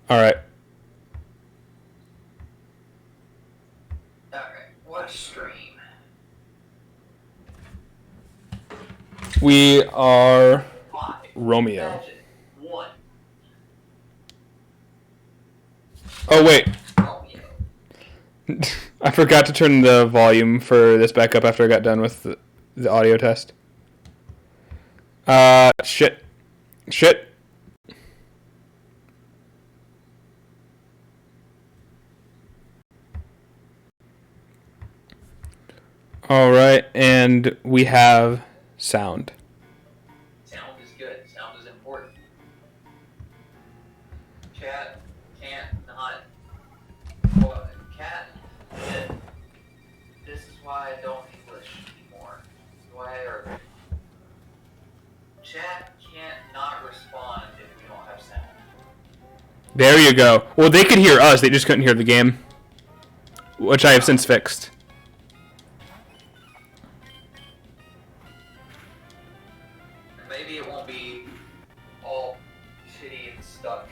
All right. Alright, what stream? We are 5. Romeo. Magic. 1. Oh, wait. Romeo. I forgot to turn the volume for this back up after I got done with the audio test. Shit. All right, and we have sound. Sound is good. Sound is important. Chat can't not. Well, cat. This is why I don't English anymore. Why are chat can't not respond if we don't have sound. There you go. Well, they could hear us. They just couldn't hear the game, which I have since fixed. Maybe it won't be all shitty and stuck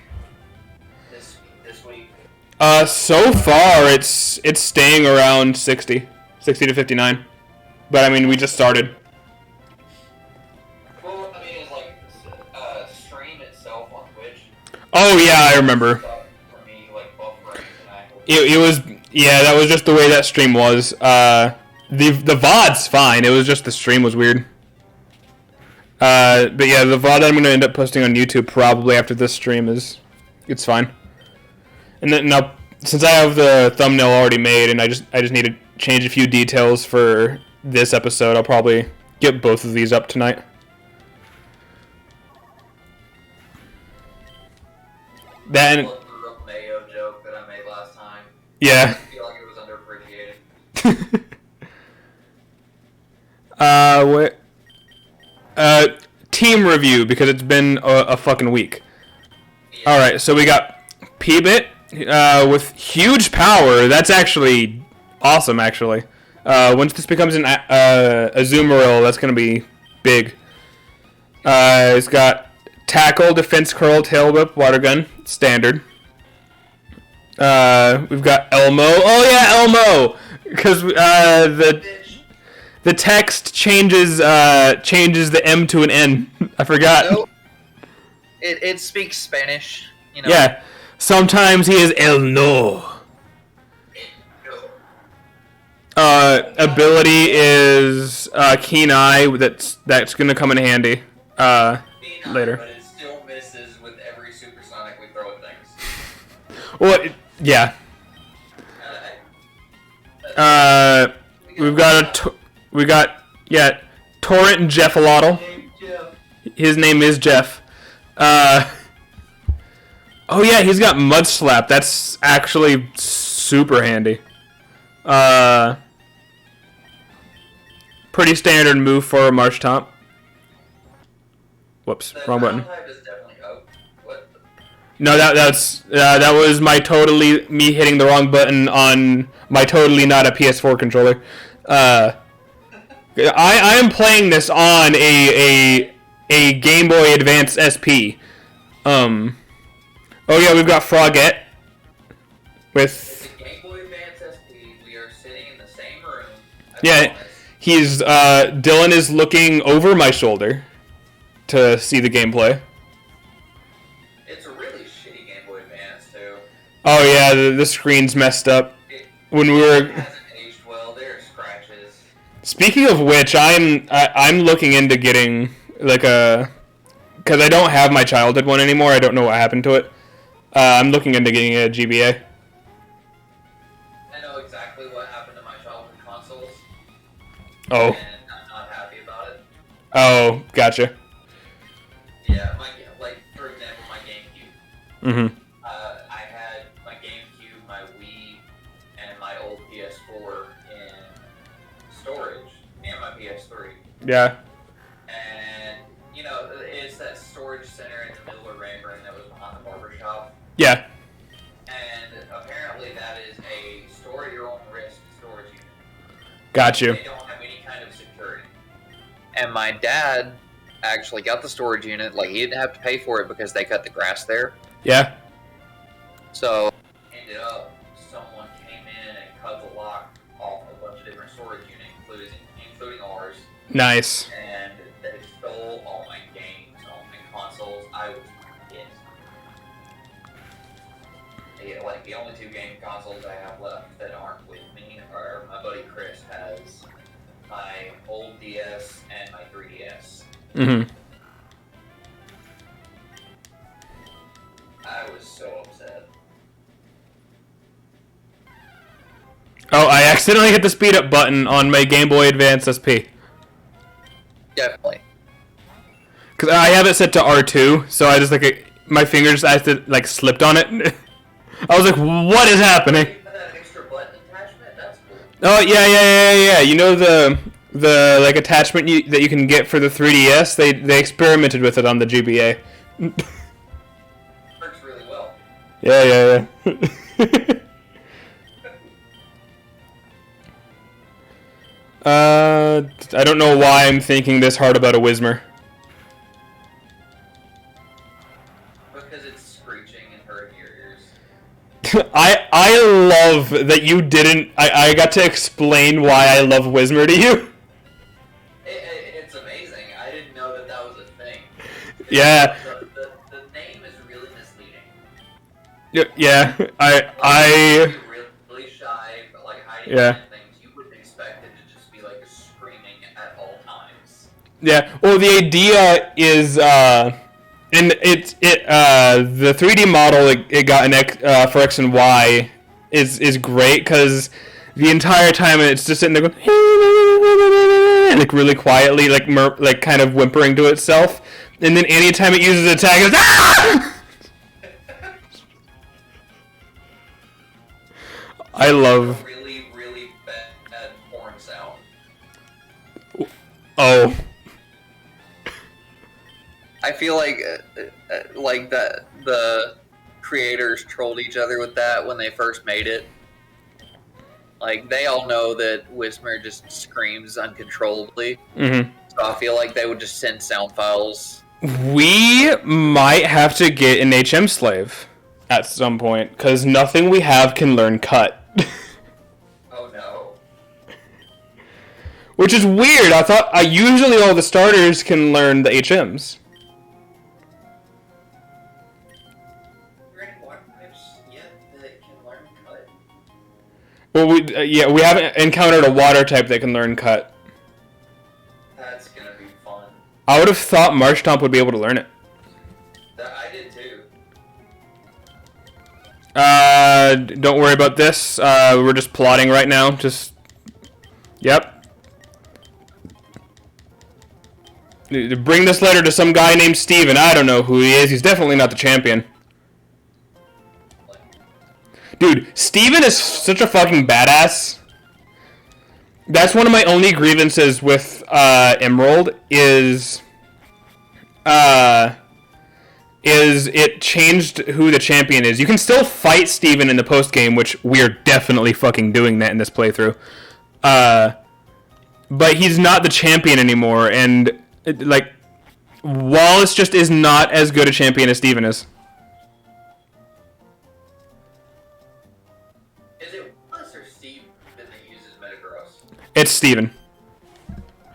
this week. So far it's staying around 60 to 59. But I mean, we just started. Well, I mean, it's like stream itself on Twitch. Oh yeah, I remember. For me, like buffering and I. It was, yeah, that was just the way that stream was. The VOD's fine. It was just the stream was weird. But yeah, the VOD that I'm gonna end up posting on YouTube probably after this stream it's fine. And then now, since I have the thumbnail already made, and I just need to change a few details for this episode, I'll probably get both of these up tonight. Then The Mayo joke that I made last time. yeah. I feel like it was underappreciated. Team review, because it's been a fucking week. Yeah. Alright, so we got P-Bit with huge power. That's actually awesome, actually. Once this becomes a Azumarill, that's going to be big. It's got Tackle, Defense Curl, Tail Whip, Water Gun, standard. We've got Elmo. Oh yeah, Elmo! Because the text changes the M to an N. I forgot. Nope. It speaks Spanish. You know. Yeah. Sometimes he is El No. Ability is Keen Eye. That's gonna come in handy later. But it still misses with every supersonic we throw at things. Well, yeah. We got Torrent and Jeffalotl. His name is Jeff. Oh yeah, he's got Mud Slap. That's actually super handy. Pretty standard move for a Marshtomp. Whoops, wrong button. No, that was me hitting the wrong button on my totally not a PS4 controller. I am playing this on a Game Boy Advance SP. Oh yeah, we've got Frogette with Game Boy Advance SP. We are sitting in the same room. yeah. He's Dylan is looking over my shoulder to see the gameplay. It's a really shitty Game Boy Advance too. Oh yeah, the screen's messed up. When we were It hasn't aged well. There are scratches. Speaking of which, I'm looking into getting like because I don't have my childhood one anymore. I don't know what happened to it. I'm looking into getting a GBA. I know exactly what happened to my childhood consoles. Oh. And I'm not happy about it. Oh, gotcha. Yeah, like for example, my GameCube. Mm-hmm. I had my GameCube, my Wii, and my old PS4 in storage, and my PS3. Yeah. And you know, it's that storage center in the middle of Rayburn that was behind the barber shop. Yeah. And apparently, that is a store your own risk storage unit. Got you. They don't have any kind of security. And my dad actually got the storage unit. Like, he didn't have to pay for it because they cut the grass there. Yeah. So ended up, someone came in and cut the lock off a bunch of different storage units, including ours, Nice. and they stole all my games, all my consoles. I was pissed. Yeah, like, the only 2 game consoles I have left that aren't with me are my buddy Chris has my old DS and my 3DS. Mm-hmm. I was so upset. Oh, I accidentally hit the speed up button on my Game Boy Advance SP. definitely. Because I have it set to R2, so I just, like, my fingers, I slipped on it. I was like, what is happening? That extra button attachment? That's cool. Oh, yeah. You know the like, attachment that you can get for the 3DS? They experimented with it on the GBA. Works really well. Yeah. I don't know why I'm thinking this hard about a Whismer. Because it's screeching and hurting your ears. I love that you didn't... I got to explain why I love Whismer to you. It's amazing. I didn't know that was a thing. Yeah. The name is really misleading. Yeah, If you're really shy, but like hiding Yeah. behind things, you wouldn't expect it to just be like screaming at all times. Yeah, well, the idea is, and the 3D model it got in for X and Y is great, because the entire time it's just sitting there going, like, really quietly, like kind of whimpering to itself, and then anytime it uses a tag, it's ah! I love... Really, really bad porn sound. Oh. I feel like the creators trolled each other with that when they first made it. Like, they all know that Whismer just screams uncontrollably. Mm-hmm. So I feel like they would just send sound files. We might have to get an HM slave at some point, because nothing we have can learn cut. Oh no. Which is weird. I thought usually all the starters can learn the HMs. Are there any water types yet that can learn cut? Well, we haven't encountered a water type that can learn cut. That's gonna be fun. I would have thought Marshtomp would be able to learn it. I did too. Don't worry about this. We're just plotting right now. Yep. Bring this letter to some guy named Steven. I don't know who he is. He's definitely not the champion. Dude, Steven is such a fucking badass. That's one of my only grievances with Emerald is it changed who the champion is. You can still fight Steven in the post game, which we're definitely fucking doing that in this playthrough. But he's not the champion anymore, and Wallace just is not as good a champion as Steven is. Is it Wallace or Steve that uses Metagross? It's Steven.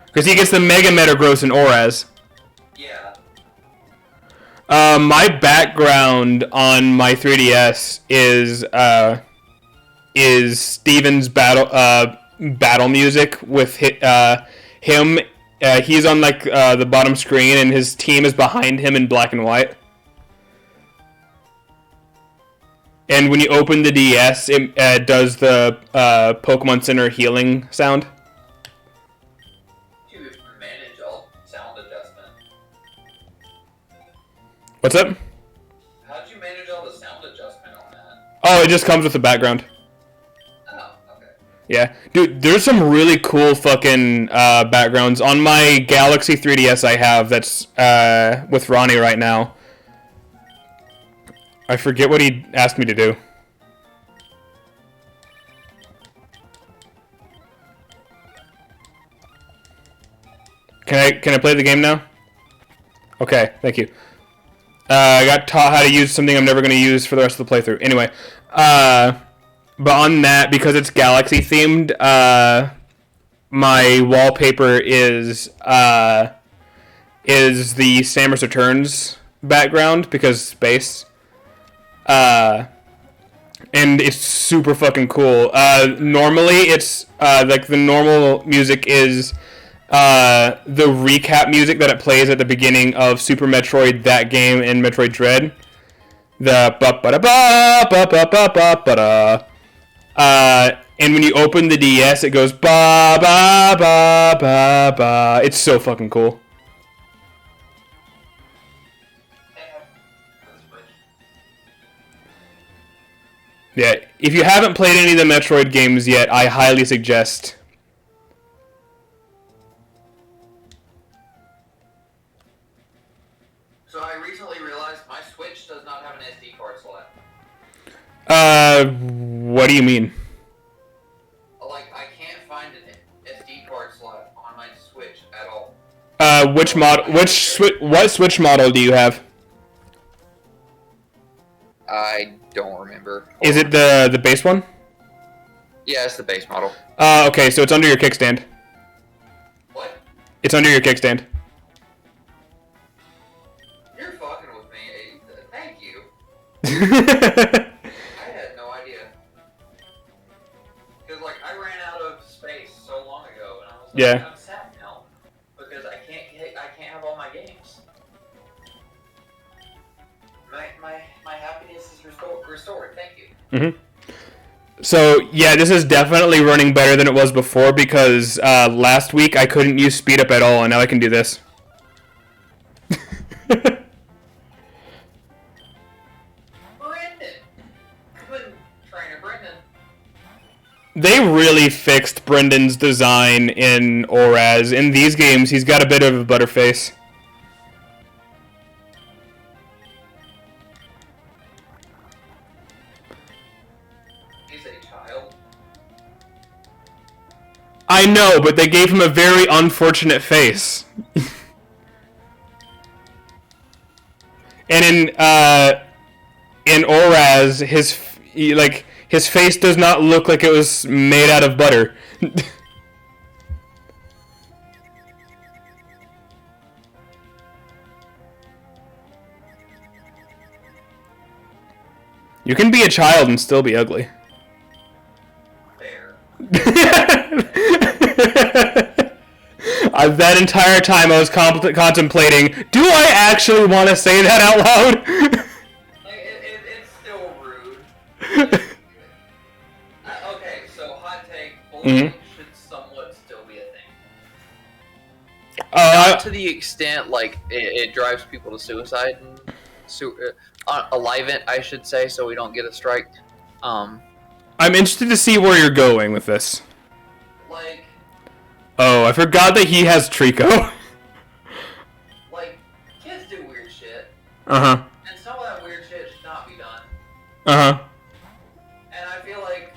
Because he gets the Mega Metagross in Oraz. Yeah. My background on my 3DS is Steven's battle music with him. He's on the bottom screen, and his team is behind him in black and white. And when you open the DS, it does the Pokemon Center healing sound. Do you manage all sound adjustment? What's up? How'd you manage all the sound adjustment on that? Oh, it just comes with the background. Oh, okay. Yeah. Dude, there's some really cool fucking backgrounds. On my Galaxy 3DS I have that's with Ronnie right now. I forget what he asked me to do. Can I play the game now? Okay, thank you. I got taught how to use something I'm never going to use for the rest of the playthrough. Anyway, but on that, because it's Galaxy themed, my wallpaper is the Samus Returns background because space. And it's super fucking cool. Normally, it's like the normal music is the recap music that it plays at the beginning of Super Metroid, that game, and Metroid Dread. The ba ba da ba ba ba ba ba ba da. And when you open the DS, it goes ba ba ba ba ba. It's so fucking cool. Yeah, if you haven't played any of the Metroid games yet, I highly suggest. So I recently realized my Switch does not have an SD card slot. What do you mean? Like, I can't find an SD card slot on my Switch at all. Which model? What Switch model do you have? I don't remember. Is it the base one? Yeah, it's the base model. Okay, so it's under your kickstand. What? It's under your kickstand. You're fucking with me. Thank you. I had no idea. Because, like, I ran out of space so long ago, and I was like, Yeah. I'm sad now. Because I can't have all my games. My happiness is restored. Thank you. Mm-hmm. So, yeah, this is definitely running better than it was before because last week I couldn't use speed up at all, and now I can do this. Brendan! Good trainer, Brendan. They really fixed Brendan's design in ORAS. In these games, he's got a bit of a butterface. I know, but they gave him a very unfortunate face. And in ORAS, his face does not look like it was made out of butter. You can be a child and still be ugly. Fair. That entire time I was contemplating, do I actually want to say that out loud? It's still rude. Okay, so hot take, bullying should somewhat still be a thing. Not to the extent, like, it drives people to suicide. And alive it, I should say, so we don't get a strike. I'm interested to see where you're going with this. Like... Oh, I forgot that he has Trico. Like, kids do weird shit. Uh-huh. And some of that weird shit should not be done. Uh-huh. And I feel like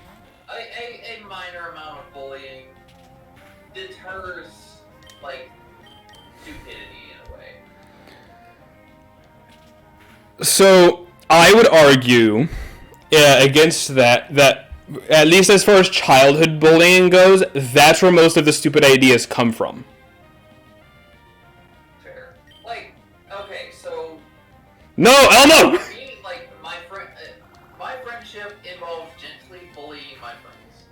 a minor amount of bullying deters, like, stupidity in a way. So, I would argue against that at least as far as childhood bullying goes, that's where most of the stupid ideas come from. Fair. Like, okay, so... No, Elmo! Me, like, my friendship involves gently bullying my friends.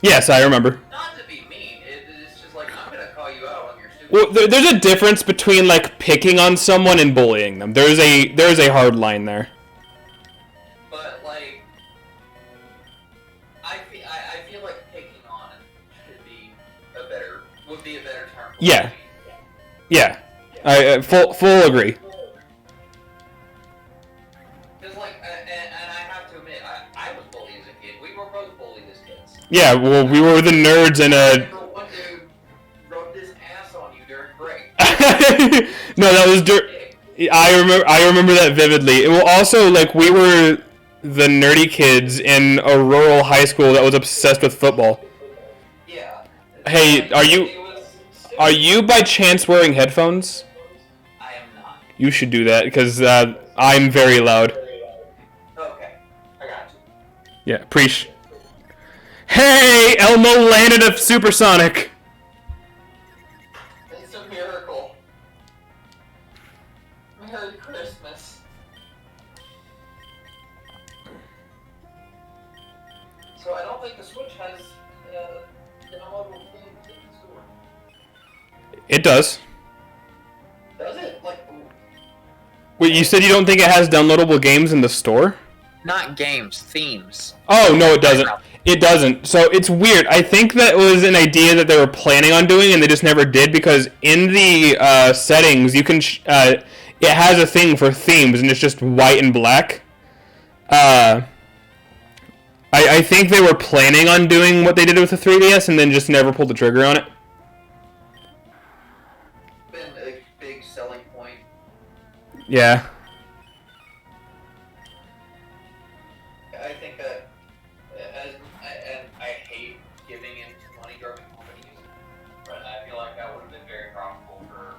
Yes, I remember. Not to be mean, it's just like, I'm gonna call you out on your stupid... Well, there's a difference between, like, picking on someone and bullying them. There's a hard line there. But, like... I feel like picking on would be a better term. Yeah. Yeah. I full agree. Because, like, and I have to admit, I was bullied as a kid. We were both bullied as kids. Yeah, well, we were the nerds in a... One dude rubbed his ass on you during break. No, that was I remember that vividly. It will also, like, we were the nerdy kids in a rural high school that was obsessed with football. Yeah. Hey, are you by chance wearing headphones? I am not. You should do that because I'm very loud. Okay, I got you. Yeah, preach. Hey, Elmo landed a supersonic. It's a miracle. Merry Christmas. So I don't think the Switch has downloadable games in the store. It does. Does it? Wait, you said you don't think it has downloadable games in the store? Not games, themes. Oh, no, it doesn't. It doesn't. So it's weird. I think that was an idea that they were planning on doing and they just never did, because in the settings, you can it has a thing for themes and it's just white and black. I think they were planning on doing what they did with the 3DS and then just never pulled the trigger on it. Been a big selling point. Yeah. I think that, and I hate giving in to money-grubbing companies, but I feel like that would have been very profitable for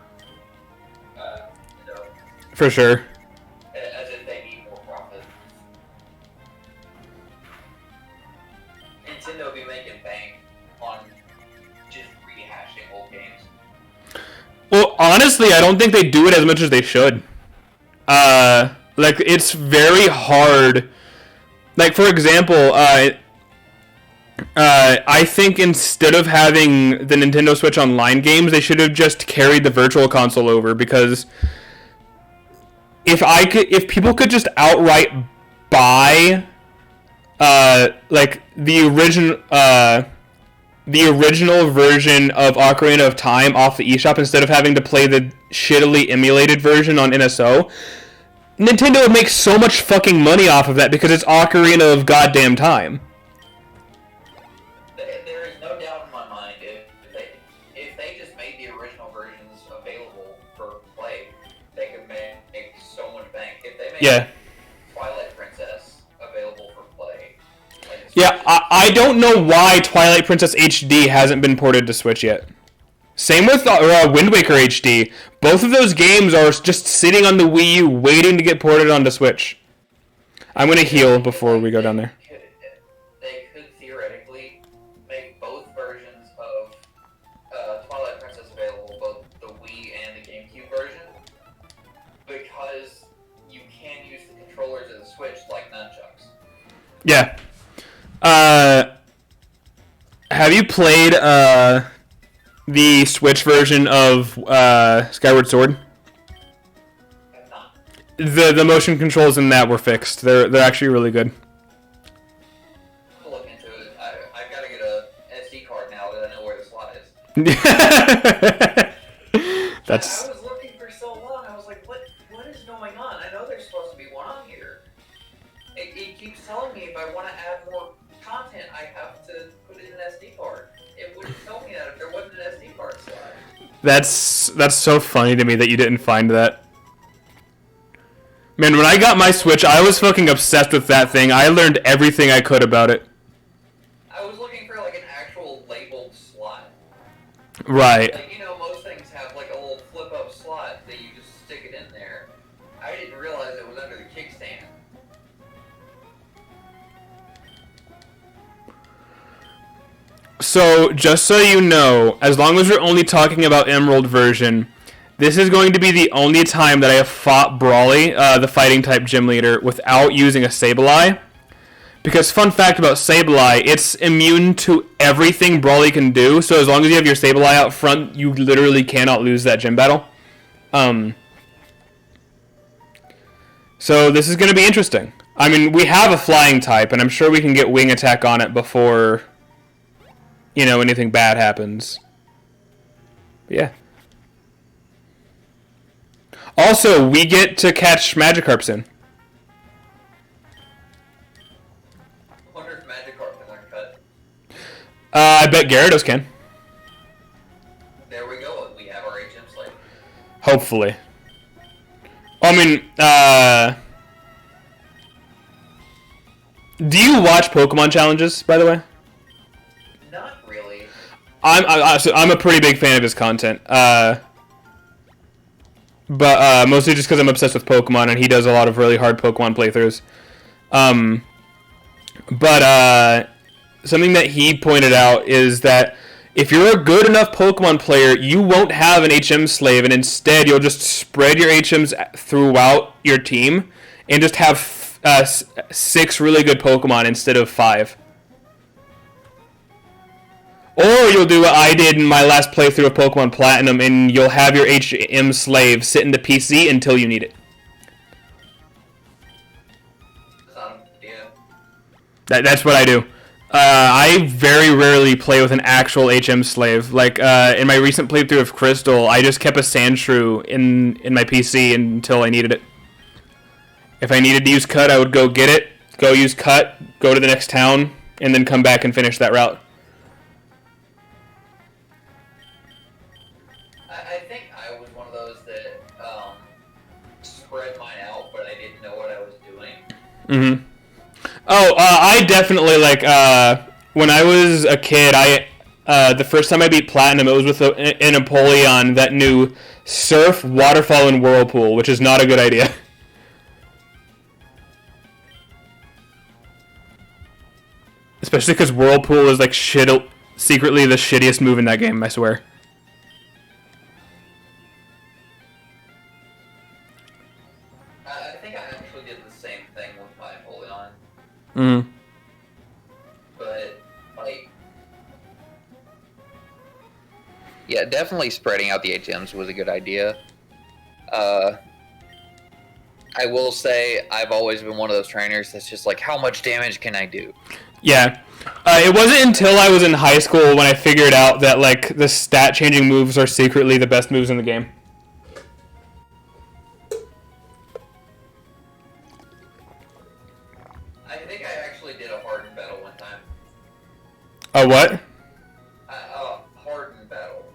Nintendo, For sure. as if they need more profit. Nintendo be making bank on just rehashing old games. Well, honestly, I don't think they do it as much as they should. Like, it's very hard. Like, for example, I think instead of having the Nintendo Switch Online games, they should have just carried the Virtual Console over, because if people could just outright buy, like, the original version of Ocarina of Time off the eShop instead of having to play the shittily emulated version on NSO, Nintendo would make so much fucking money off of that because it's Ocarina of goddamn Time. There is no doubt in my mind if they just made the original versions available for play, they could make so much bank. If they made Twilight Princess available for play. Yeah, I don't know why Twilight Princess HD hasn't been ported to Switch yet. Same with Wind Waker HD. Both of those games are just sitting on the Wii U waiting to get ported onto Switch. I'm going to heal before we go down there. They could theoretically make both versions of Twilight Princess available, both the Wii and the GameCube version, because you can use the controllers of the Switch like nunchucks. Yeah. Have you played the Switch version of Skyward Sword? I'm not. The motion controls in that were fixed. They're actually really good. I'll look into it. I've got to get a SD card now that I know where the slot is. That's. I was looking for so long. I was like, what is going on? I know there's supposed to be one on here. It keeps telling me if I want to add more content, I have to put in an SD card. It wouldn't tell me that if there wasn't an SD card slot. That's so funny to me that you didn't find that. Man, when I got my Switch, I was fucking obsessed with that thing. I learned everything I could about it. I was looking for like an actual labeled slot. Right. Like, most things have like a little flip-up slot that you just stick it in there. I didn't realize it was under the kickstand. So, just so you know, as long as we're only talking about Emerald version, this is going to be the only time that I have fought Brawly, the fighting-type gym leader, without using a Sableye. Because, fun fact about Sableye, it's immune to everything Brawly can do, so as long as you have your Sableye out front, you literally cannot lose that gym battle. So, this is going to be interesting. I mean, we have a flying type, and I'm sure we can get wing attack on it before, anything bad happens. But yeah. Also, we get to catch Magikarp soon. I wonder if Magikarp can learn cut. I bet Gyarados can. There we go. We have our HM slate. Hopefully. I mean, do you watch Pokemon challenges, by the way? Not really. I'm a pretty big fan of his content. But but mostly just because I'm obsessed with Pokemon, and he does a lot of really hard Pokemon playthroughs. But something that he pointed out is that if you're a good enough Pokemon player, you won't have an HM slave, and instead you'll just spread your HMs throughout your team and just have 6 really good Pokemon instead of 5. Or you'll do what I did in my last playthrough of Pokemon Platinum, and you'll have your HM slave sit in the PC until you need it. That's what I do. I very rarely play with an actual HM slave. Like, in my recent playthrough of Crystal, I just kept a Sandshrew in my PC until I needed it. If I needed to use Cut, I would go get it, go use Cut, go to the next town, and then come back and finish that route. I think I was one of those that spread mine out, but I didn't know what I was doing. Mm-hmm. Oh, I definitely, like, when I was a kid, the first time I beat Platinum, it was with a Napoleon that knew Surf, Waterfall, and Whirlpool, which is not a good idea. Especially because Whirlpool is, like, secretly the shittiest move in that game, I swear. I think I actually did the same thing with my Napoleon. Mm-hmm. But, like... Yeah, definitely spreading out the HMs was a good idea. I will say I've always been one of those trainers that's just like, how much damage can I do? Yeah. It wasn't until I was in high school when I figured out that, like, the stat-changing moves are secretly the best moves in the game. I think I actually did a hardened battle one time. A what? Hardened battle.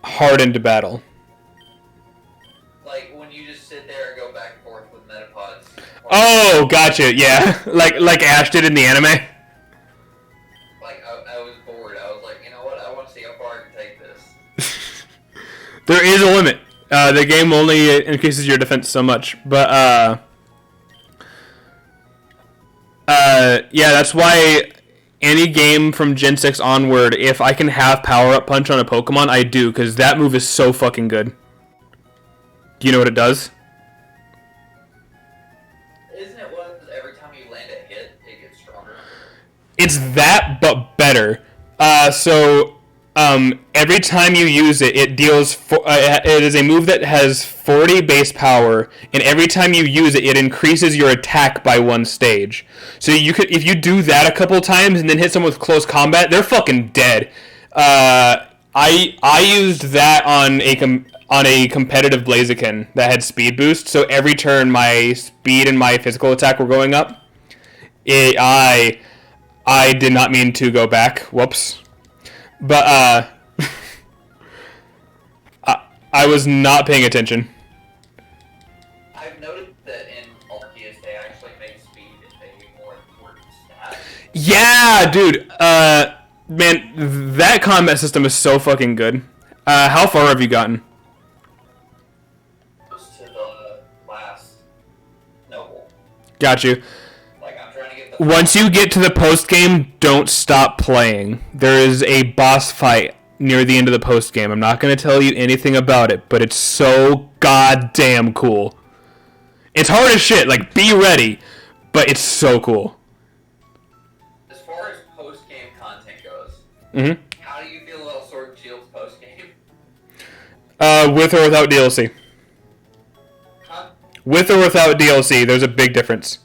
Hardened battle. Like, when you just sit there and go back and forth with Metapods. Oh, gotcha, yeah. like Ash did in the anime? Like, I was bored. I was like, you know what? I want to see how far I can take this. There is a limit. The game only increases your defense so much. But, yeah, that's why any game from Gen 6 onward, if I can have Power-Up Punch on a Pokemon, I do, because that move is so fucking good. Do you know what it does? Isn't it one every time you land a hit, it gets stronger? It's that, but better. Every time you use it, it deals. It is a move that has 40 base power, and every time you use it, it increases your attack by 1 stage. So you could, if you do that a couple times and then hit someone with close combat, they're fucking dead. I used that on a competitive Blaziken that had speed boost. So every turn, my speed and my physical attack were going up. I did not mean to go back. Whoops. But I was not paying attention. I've noticed that in Arceus they actually make speed a more important stat. Yeah, dude. Man, that combat system is so fucking good. How far have you gotten? Goes to the last noble. Got you. Like, I'm trying to get the... Once you get to the post game, don't stop playing. There is a boss fight near the end of the post game. I'm not going to tell you anything about it, but it's so goddamn cool. It's hard as shit. Like, be ready, but it's so cool. As far as post-game content goes, Mm-hmm. how do you feel about Sword and Shield's post-game? With or without DLC. Huh? With or without DLC, there's a big difference.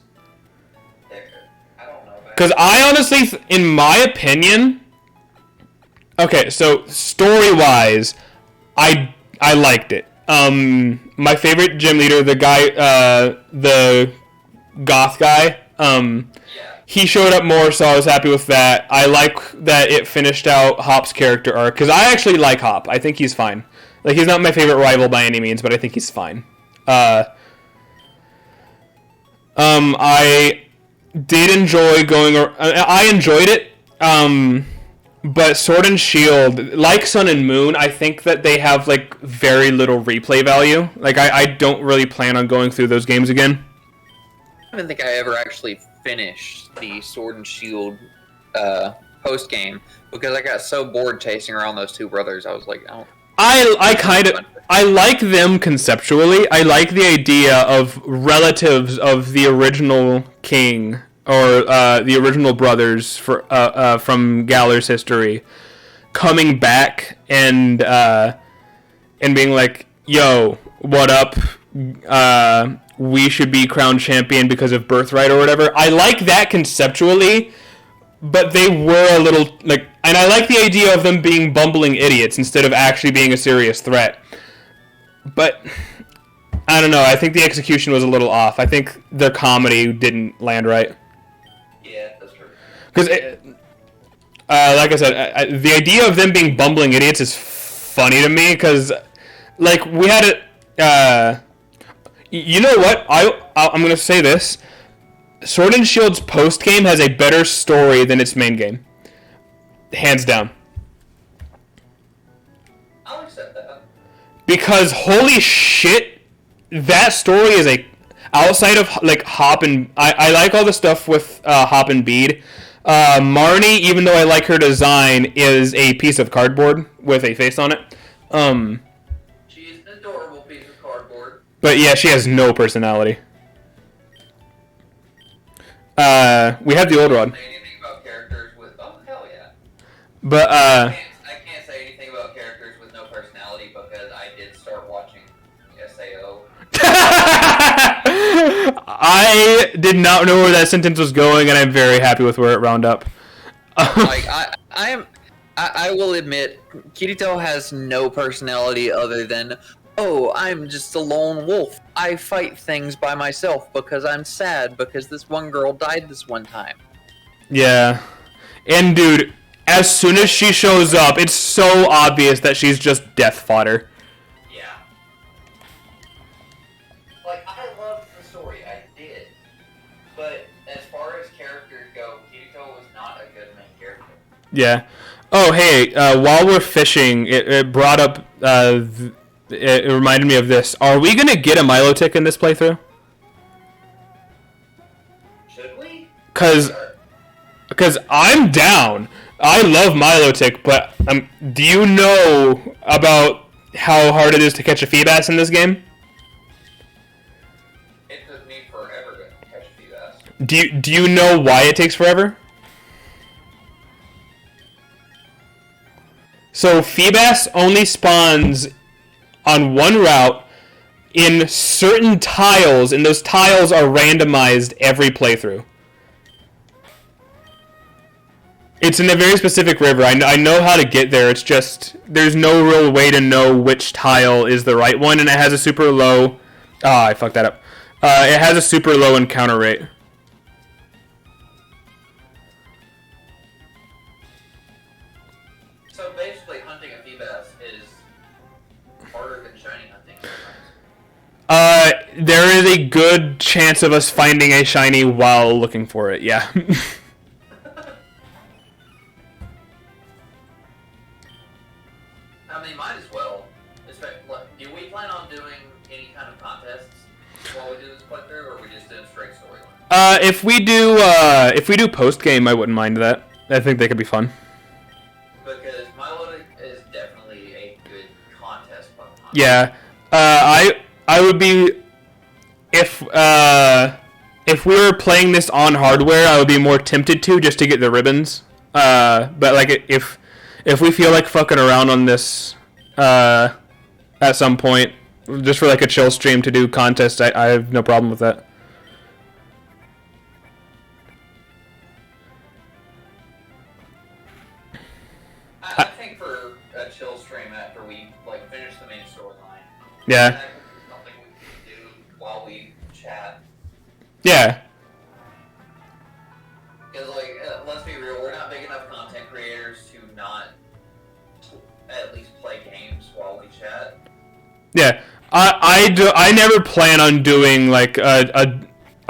I don't know. Because I honestly, in my opinion... Okay, so story-wise, I liked it. My favorite gym leader, the guy, the goth guy, he showed up more, so I was happy with that. I like that it finished out Hop's character arc, because I actually like Hop. I think he's fine. Like, he's not my favorite rival by any means, but I think he's fine. I did enjoy going... I enjoyed it, But Sword and Shield, like Sun and Moon, I think that they have like very little replay value. Like I don't really plan on going through those games again. I don't think I ever actually finished the Sword and Shield post game because I got so bored chasing around those two brothers. I was like, oh. I like them conceptually. I like the idea of relatives of the original king or the original brothers from Galler's history coming back and being like, "Yo, what up? We should be crowned champion because of birthright or whatever." I like that conceptually, but they were a little like, and I like the idea of them being bumbling idiots instead of actually being a serious threat. But I don't know. I think the execution was a little off. I think their comedy didn't land right. Yeah, that's true. Because, like I said, the idea of them being bumbling idiots is funny to me. Because, like, we had it. You know what? I'm gonna say this. Sword and Shield's post game has a better story than its main game, hands down. I'll accept that. Because holy shit, that story is outside of like Hop and I like all the stuff with Hop and Bead. Marnie, even though I like her design, is a piece of cardboard with a face on it. She's an adorable piece of cardboard. But yeah, she has no personality. We have the old rod. Say anything about characters with hell yeah. But I can't say anything about characters with no personality because I did start watching SAO. I did not know where that sentence was going, and I'm very happy with where it wound up. Like I will admit, Kirito has no personality other than, oh, I'm just a lone wolf. I fight things by myself because I'm sad because this one girl died this one time. Yeah. And dude, as soon as she shows up, it's so obvious that she's just death fodder. Yeah. Like, I loved the story, I did. But as far as characters go, Kirito was not a good main character. Yeah. Oh, hey, while we're fishing, it brought up, it reminded me of this. Are we going to get a Milotic in this playthrough? Should we? Because I'm down. I love Milotic, but do you know about how hard it is to catch a Feebas in this game? It took me forever to catch a Feebas. Do you know why it takes forever? So Feebas only spawns on one route in certain tiles, and those tiles are randomized every playthrough. It's in a very specific river. I know how to get there. It's just there's no real way to know which tile is the right one, and it has a super low. I fucked that up. It has a super low encounter rate. So basically, hunting a Feebas is harder than shiny hunting sometimes. There is a good chance of us finding a shiny while looking for it. Yeah. I mean, might as well. Do we plan on doing any kind of contests while we do this playthrough, or are we just doing straight storyline? If we do post game, I wouldn't mind that. I think they could be fun. Because Milotic is definitely a good contest Pokemon. Yeah. I would be if we were playing this on hardware, I would be more tempted to just to get the ribbons. But like if we feel like fucking around on this at some point, just for like a chill stream to do contests, I have no problem with that. I think for a chill stream after we like finish the main storyline. Yeah. That could be something we can do while we chat. Yeah. Because like, let's be real, we're not big enough content creators to not at least play games while we chat. Yeah. I never plan on doing like a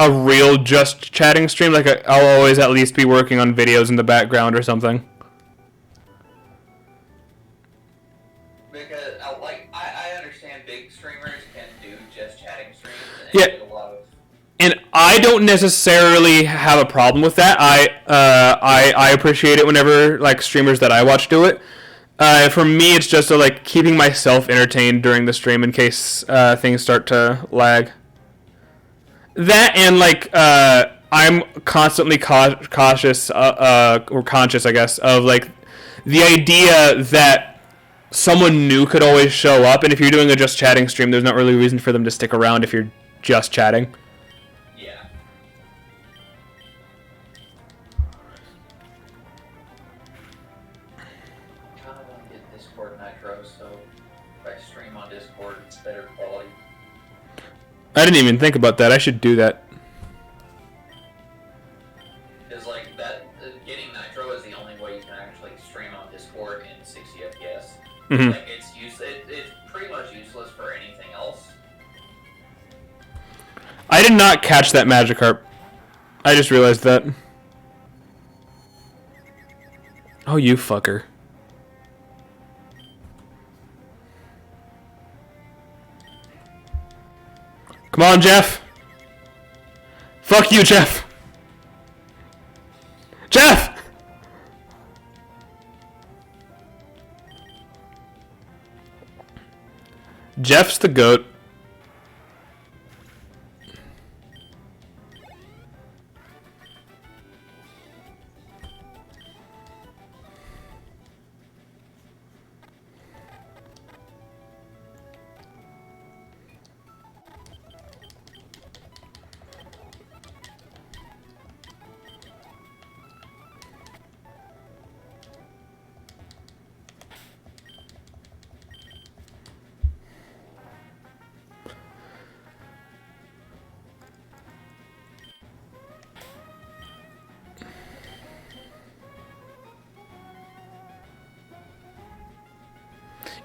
real just chatting stream. Like I'll always at least be working on videos in the background or something. Yeah. get a lot of. And I don't necessarily have a problem with that. I appreciate it whenever like streamers that I watch do it. For me, it's just like keeping myself entertained during the stream in case things start to lag. That and like I'm constantly cautious or conscious, I guess, of like the idea that someone new could always show up, and if you're doing a just chatting stream, there's not really a reason for them to stick around if you're just chatting. Yeah. I kind of want to get Discord Nitro, so if I stream on Discord, it's better quality. I didn't even think about that. I should do that. Because like that, getting Nitro is the only way you can actually stream on Discord in 60 FPS. Mm-hmm. Like it's pretty much useless for anything else. I did not catch that Magikarp. I just realized that. Oh, you fucker. Come on, Jeff. Fuck you, Jeff. Jeff! Jeff's the GOAT.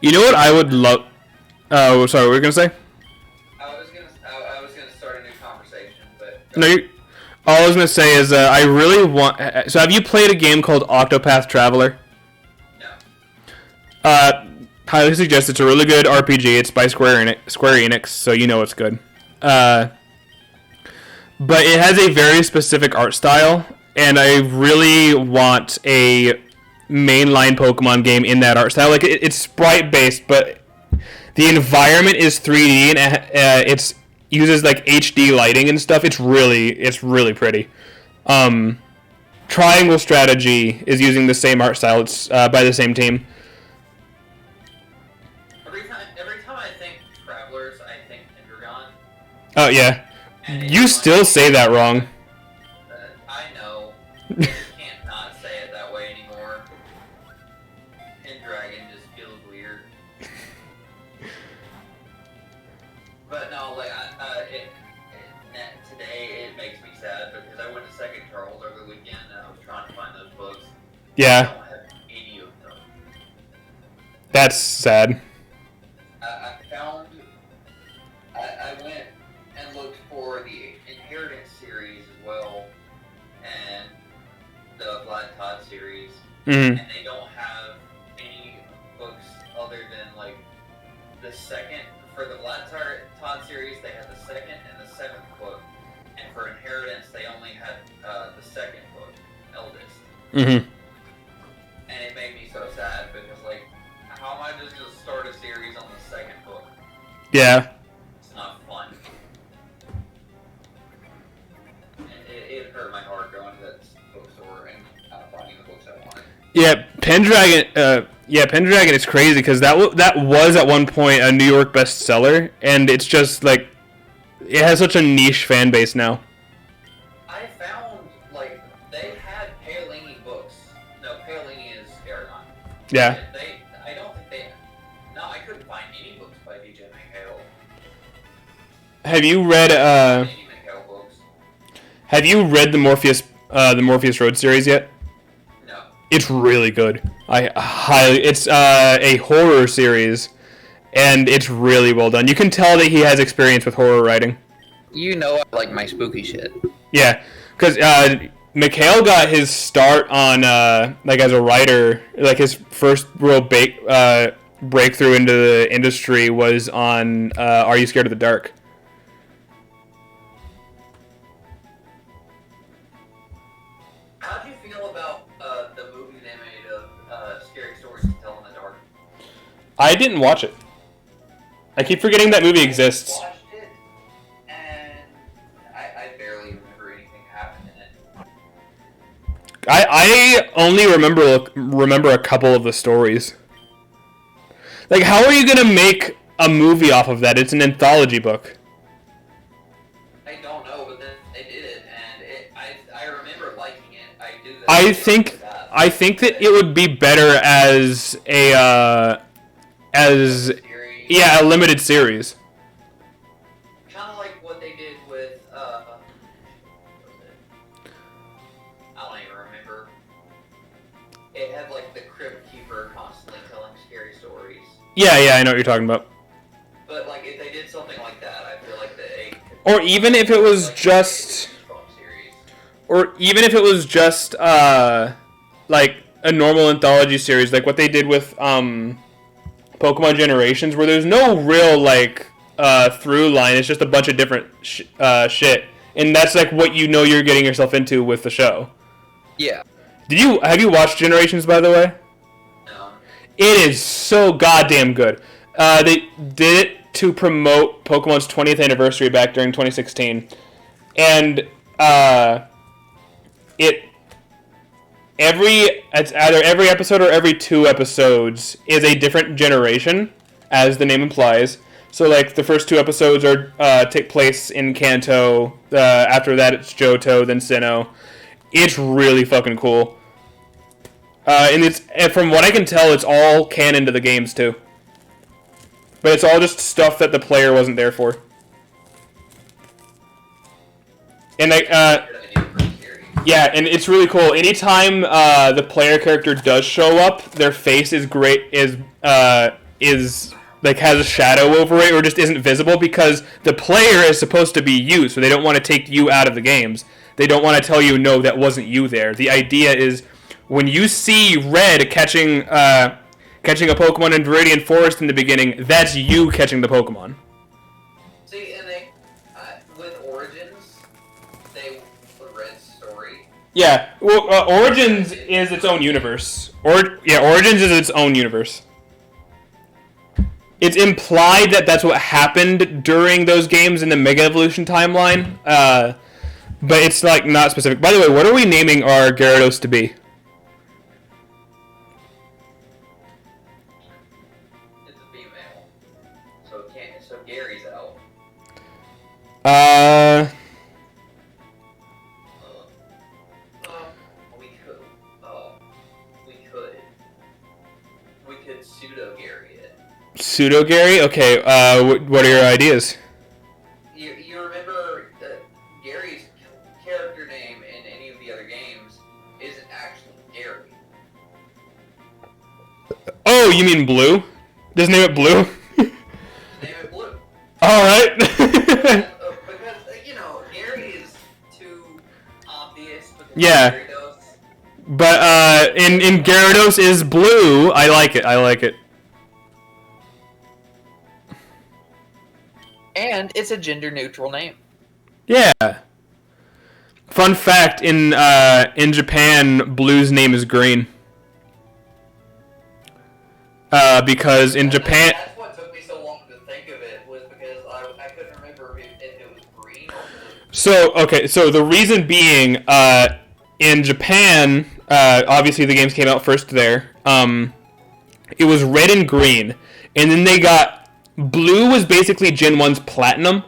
You know what I would love... Oh, sorry, what were you going to say? I was gonna start a new conversation, but No, all I was going to say is I really want... So have you played a game called Octopath Traveler? no. Highly suggest. It's a really good RPG. It's by Square Enix, so you know it's good. But it has a very specific art style, and I really want a mainline Pokemon game in that art style. Like it's sprite based, but the environment is 3D and it's uses like HD lighting and stuff. It's really pretty. Triangle Strategy is using the same art style. It's by the same team. Every time I think Travelers, I think Pendragon. Oh yeah, you still say that wrong. I know. You can't not say it that way anymore. Pendragon just feels weird. But no, like today it makes me sad because I went to Second Charles over the weekend and I was trying to find those books. I Yeah, don't have any of them. that's sad. I went and looked for the Inheritance series as well, and the Blood Todd series, Mm-hmm. and they don't have any books other than like the second. For the Blood Todd series, they had the second and the seventh book, and for Inheritance, they only had the second book, Eldest. Mm-hmm. And it made me so sad because like, how am I just gonna start a series on the second book? Yeah. It's not fun. It hurt my heart going to that bookstore and finding the books I wanted. Yeah, Pendragon is crazy because that was at one point a New York bestseller, and it's just like it has such a niche fan base now. I found like they had Paolini books. No, Paolini is Aragon. Yeah. I don't think they. No, I couldn't find any books by DJ McHale. Have you read Any McHale books? Have you read the Morpheus Road series yet? No. It's really good. It's a horror series, and it's really well done. You can tell that he has experience with horror writing. You know I like my spooky shit. Yeah, because McHale got his start on like as a writer, like his first real breakthrough into the industry was on Are You Scared of the Dark? feel about the movie they made of Scary Stories to Tell in the Dark? I didn't watch it. I keep forgetting that movie exists. I watched it, and I barely remember anything happening in it. I only remember a couple of the stories. Like, how are you gonna make a movie off of that? It's an anthology book. I don't know, but then they did it, and I remember liking it. I do. I think that it would be better as a a limited series. Kind of like what they did with what was it? I don't even remember. It had like the Crypt Keeper constantly telling scary stories. Yeah, I know what you're talking about. But like if they did something like that, I feel like or even if it was just like a normal anthology series, like what they did with Pokemon Generations, where there's no real like through line. It's just a bunch of different shit, and that's like what you know you're getting yourself into with the show. Yeah. Have you watched Generations, by the way? No. It is so goddamn good. They did it to promote Pokemon's 20th anniversary back during 2016, and it's either every episode or every 2 episodes is a different generation, as the name implies. So like the first 2 episodes take place in Kanto. After that, it's Johto, then Sinnoh. It's really fucking cool. And from what I can tell, it's all canon to the games too. But it's all just stuff that the player wasn't there for. And yeah, and it's really cool. Anytime the player character does show up, their face is like has a shadow over it, or just isn't visible, because the player is supposed to be you, so they don't want to take you out of the games. They don't want to tell you, no, that wasn't you there. The idea is when you see Red catching a Pokemon in Viridian Forest in the beginning, that's you catching the Pokemon. See, and they with Origins, they put Red's story. Yeah, well, Origins is its own universe. Origins is its own universe. It's implied that that's what happened during those games in the Mega Evolution timeline, but it's like not specific. By the way, what are we naming our Gyarados to be? It's a female, so Gary's out. We could pseudo Gary it. Pseudo Gary? Okay. What are your ideas? You remember that Gary's character name in any of the other games isn't actually Gary. Oh, you mean Blue? Just name it Blue. Name it Blue. All right. Because Gary is too obvious. Yeah. Gyarados. But in Gyarados is Blue. I like it. And it's a gender-neutral name. Yeah. Fun fact: in Japan, Blue's name is Green. Because in Japan. That's what took me so long to think of it, was because I couldn't remember if it was green or blue. So the reason being, in Japan, obviously the games came out first there. It was red and green, and then they got. Blue was basically Gen 1's Platinum,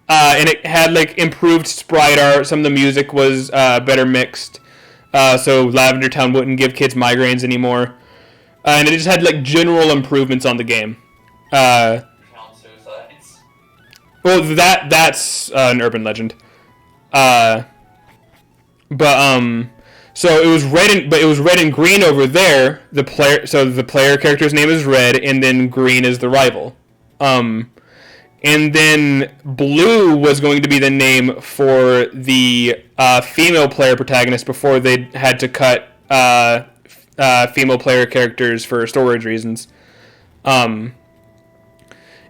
and it had like improved sprite art. Some of the music was better mixed, so Lavender Town wouldn't give kids migraines anymore, and it just had like general improvements on the game. Count suicides. Well, that's an urban legend, so it was red and green over there. The player character's name is Red, and then green is the rival. And then Blue was going to be the name for the female player protagonist before they had to cut female player characters for storage reasons. And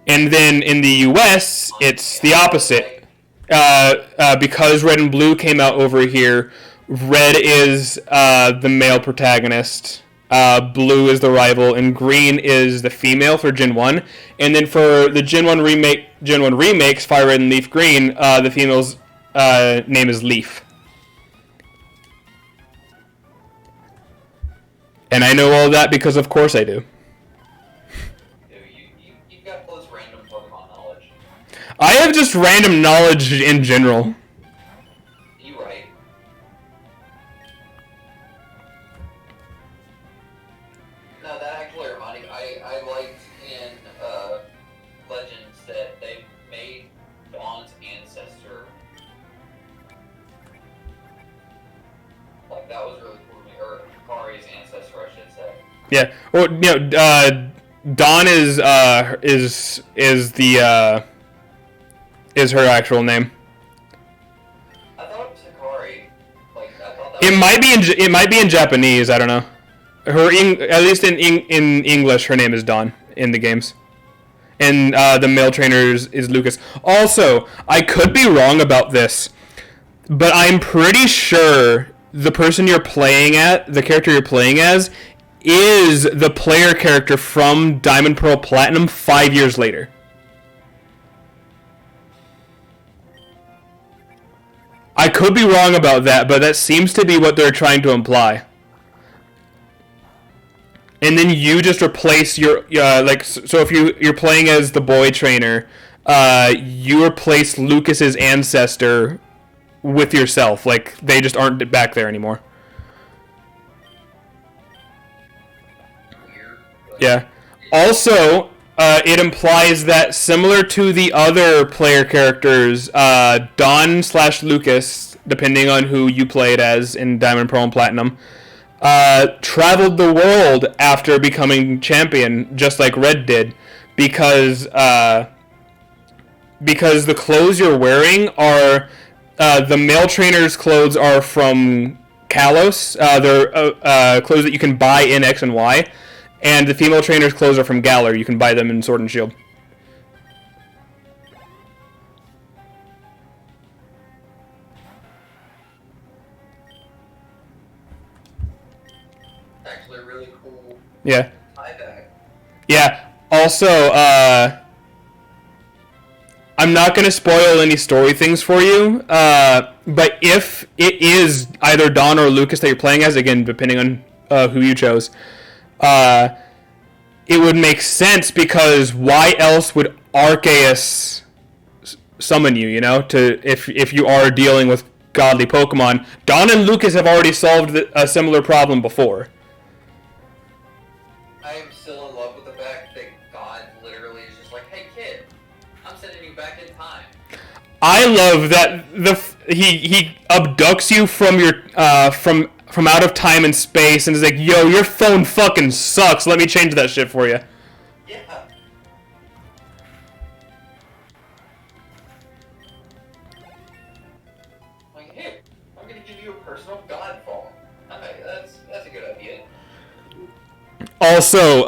then in the US, it's the opposite. Because Red and Blue came out over here, Red is the male protagonist. Blue is the rival, and green is the female for Gen 1. And then for the Gen 1 remakes, Fire Red and Leaf Green, the female's name is Leaf. And I know all that because of course I do. You've got those random Pokemon knowledge. I have just random knowledge in general. You right. No, that actually reminded me. I liked in Legends that they made Dawn's ancestor. Like, that was really cool to me. Or Kari's ancestor, I should say. Yeah. Well, you know, Dawn is her actual name. I thought it was Hikari. Like, I thought that It might be in Japanese. I don't know. At least in English, her name is Dawn in the games. And the male trainer is Lucas. Also, I could be wrong about this, but I'm pretty sure the person you're playing the character you're playing as, is the player character from Diamond Pearl Platinum 5 years later. I could be wrong about that, but that seems to be what they're trying to imply. And then you just replace your so if you're playing as the boy trainer, you replace Lucas's ancestor with yourself. Like, they just aren't back there anymore. weird. But Yeah. Also, it implies that similar to the other player characters, Dawn/Lucas, depending on who you played as in Diamond, Pearl, and Platinum, traveled the world after becoming champion, just like Red did, because the clothes you're wearing are the male trainer's clothes are from Kalos. They're clothes that you can buy in X and Y, and the female trainer's clothes are from Galar. You can buy them in Sword and Shield. actually a really cool Yeah. tieback. Yeah. Also, I'm not going to spoil any story things for you, but if it is either Dawn or Lucas that you're playing as, again, depending on who you chose, it would make sense, because why else would Arceus summon you, you know, if you are dealing with godly Pokemon? Dawn and Lucas have already solved a similar problem before. I am still in love with the fact that God literally is just like, hey kid, I'm sending you back in time. I love that he abducts you from your from out of time and space and is like, yo, your phone fucking sucks. Let me change that shit for you. Yeah. Like, hey, I'm gonna give you a personal God phone. Alright, that's a good idea. Also,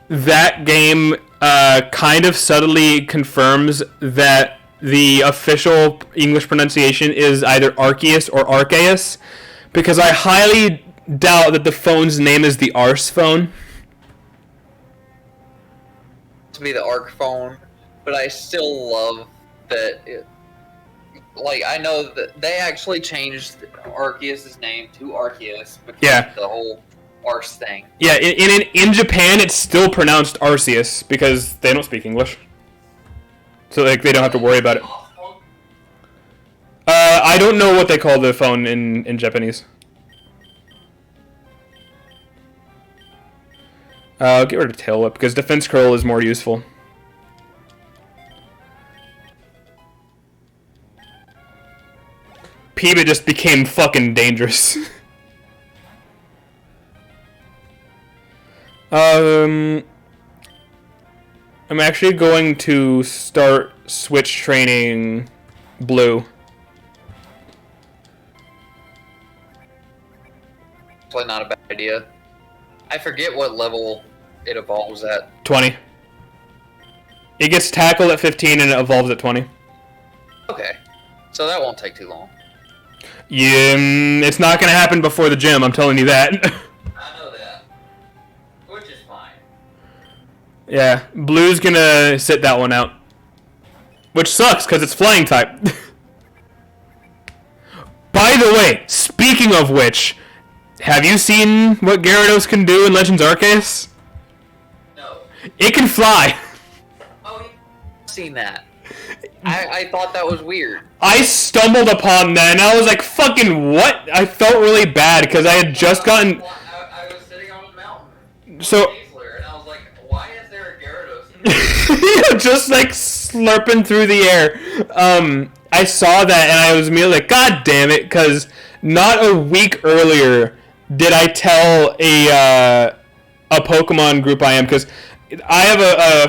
that game kind of subtly confirms that the official English pronunciation is either Arceus or Arceus, because I highly doubt that the phone's name is the Arse phone. To be the Arc phone, but I still love that. I know that they actually changed Arceus' name to Arceus because Yeah. of the whole Arse thing. Yeah, in Japan it's still pronounced Arceus because they don't speak English, so like they don't have to worry about it. I don't know what they call the phone in Japanese. I'll get rid of Tail Whip because Defense Curl is more useful. Peebit just became fucking dangerous. I'm actually going to start switch training Blue. Probably not a bad idea. I forget what level it evolves at. 20. It gets tackled at 15 and it evolves at 20. Okay, so that won't take too long. Yeah, it's not gonna happen before the gym. I'm telling you that. I know that. Which is fine. Yeah, Blue's gonna sit that one out. Which sucks, because it's flying type. By the way, speaking of which, have you seen what Gyarados can do in Legends Arceus? No. It can fly. Oh, Seen that. I thought that was weird. I stumbled upon that, and I was like, fucking what? I felt really bad, because I had just gotten... I was sitting on a mountain. So... And I was like, why is there a Gyarados? just like slurping through the air. I saw that and I was immediately like, God damn it, because not a week earlier did I tell a Pokemon group I am, because I have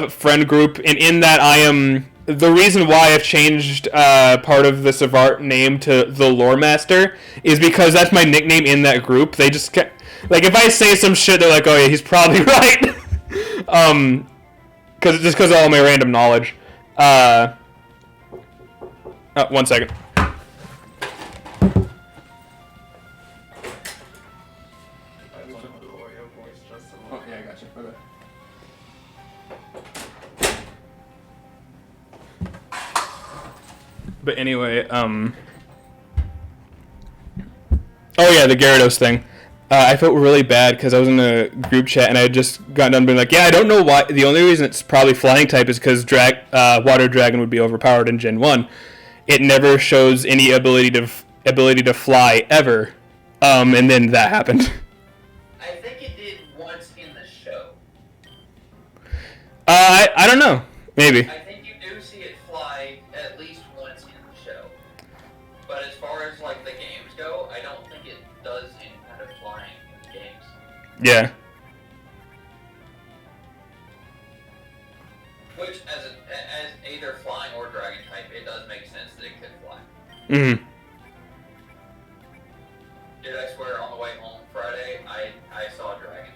a friend group, and in that I am... The reason why I've changed part of the Sivart name to the Lore Master is because that's my nickname in that group. They just kept... Like, if I say some shit, they're like, oh yeah, he's probably right. Because of all my random knowledge. 1 second. Oh, yeah, I got you. Okay. But anyway, oh yeah, the Gyarados thing. I felt really bad because I was in a group chat and I had just gotten done being like, yeah, I don't know why. The only reason it's probably flying type is because Water Dragon would be overpowered in Gen 1. It never shows any ability to fly ever. And then that happened. I think it did once in the show. I don't know. Maybe. I think you do see it fly at least once in the show. But as far as like the games go, I don't think it does any kind of flying in the games. Yeah. Which, as either flying or dragon type, it does make sense that it could fly. Mm-hmm. Dude, I swear, on the way home Friday, I saw a dragon.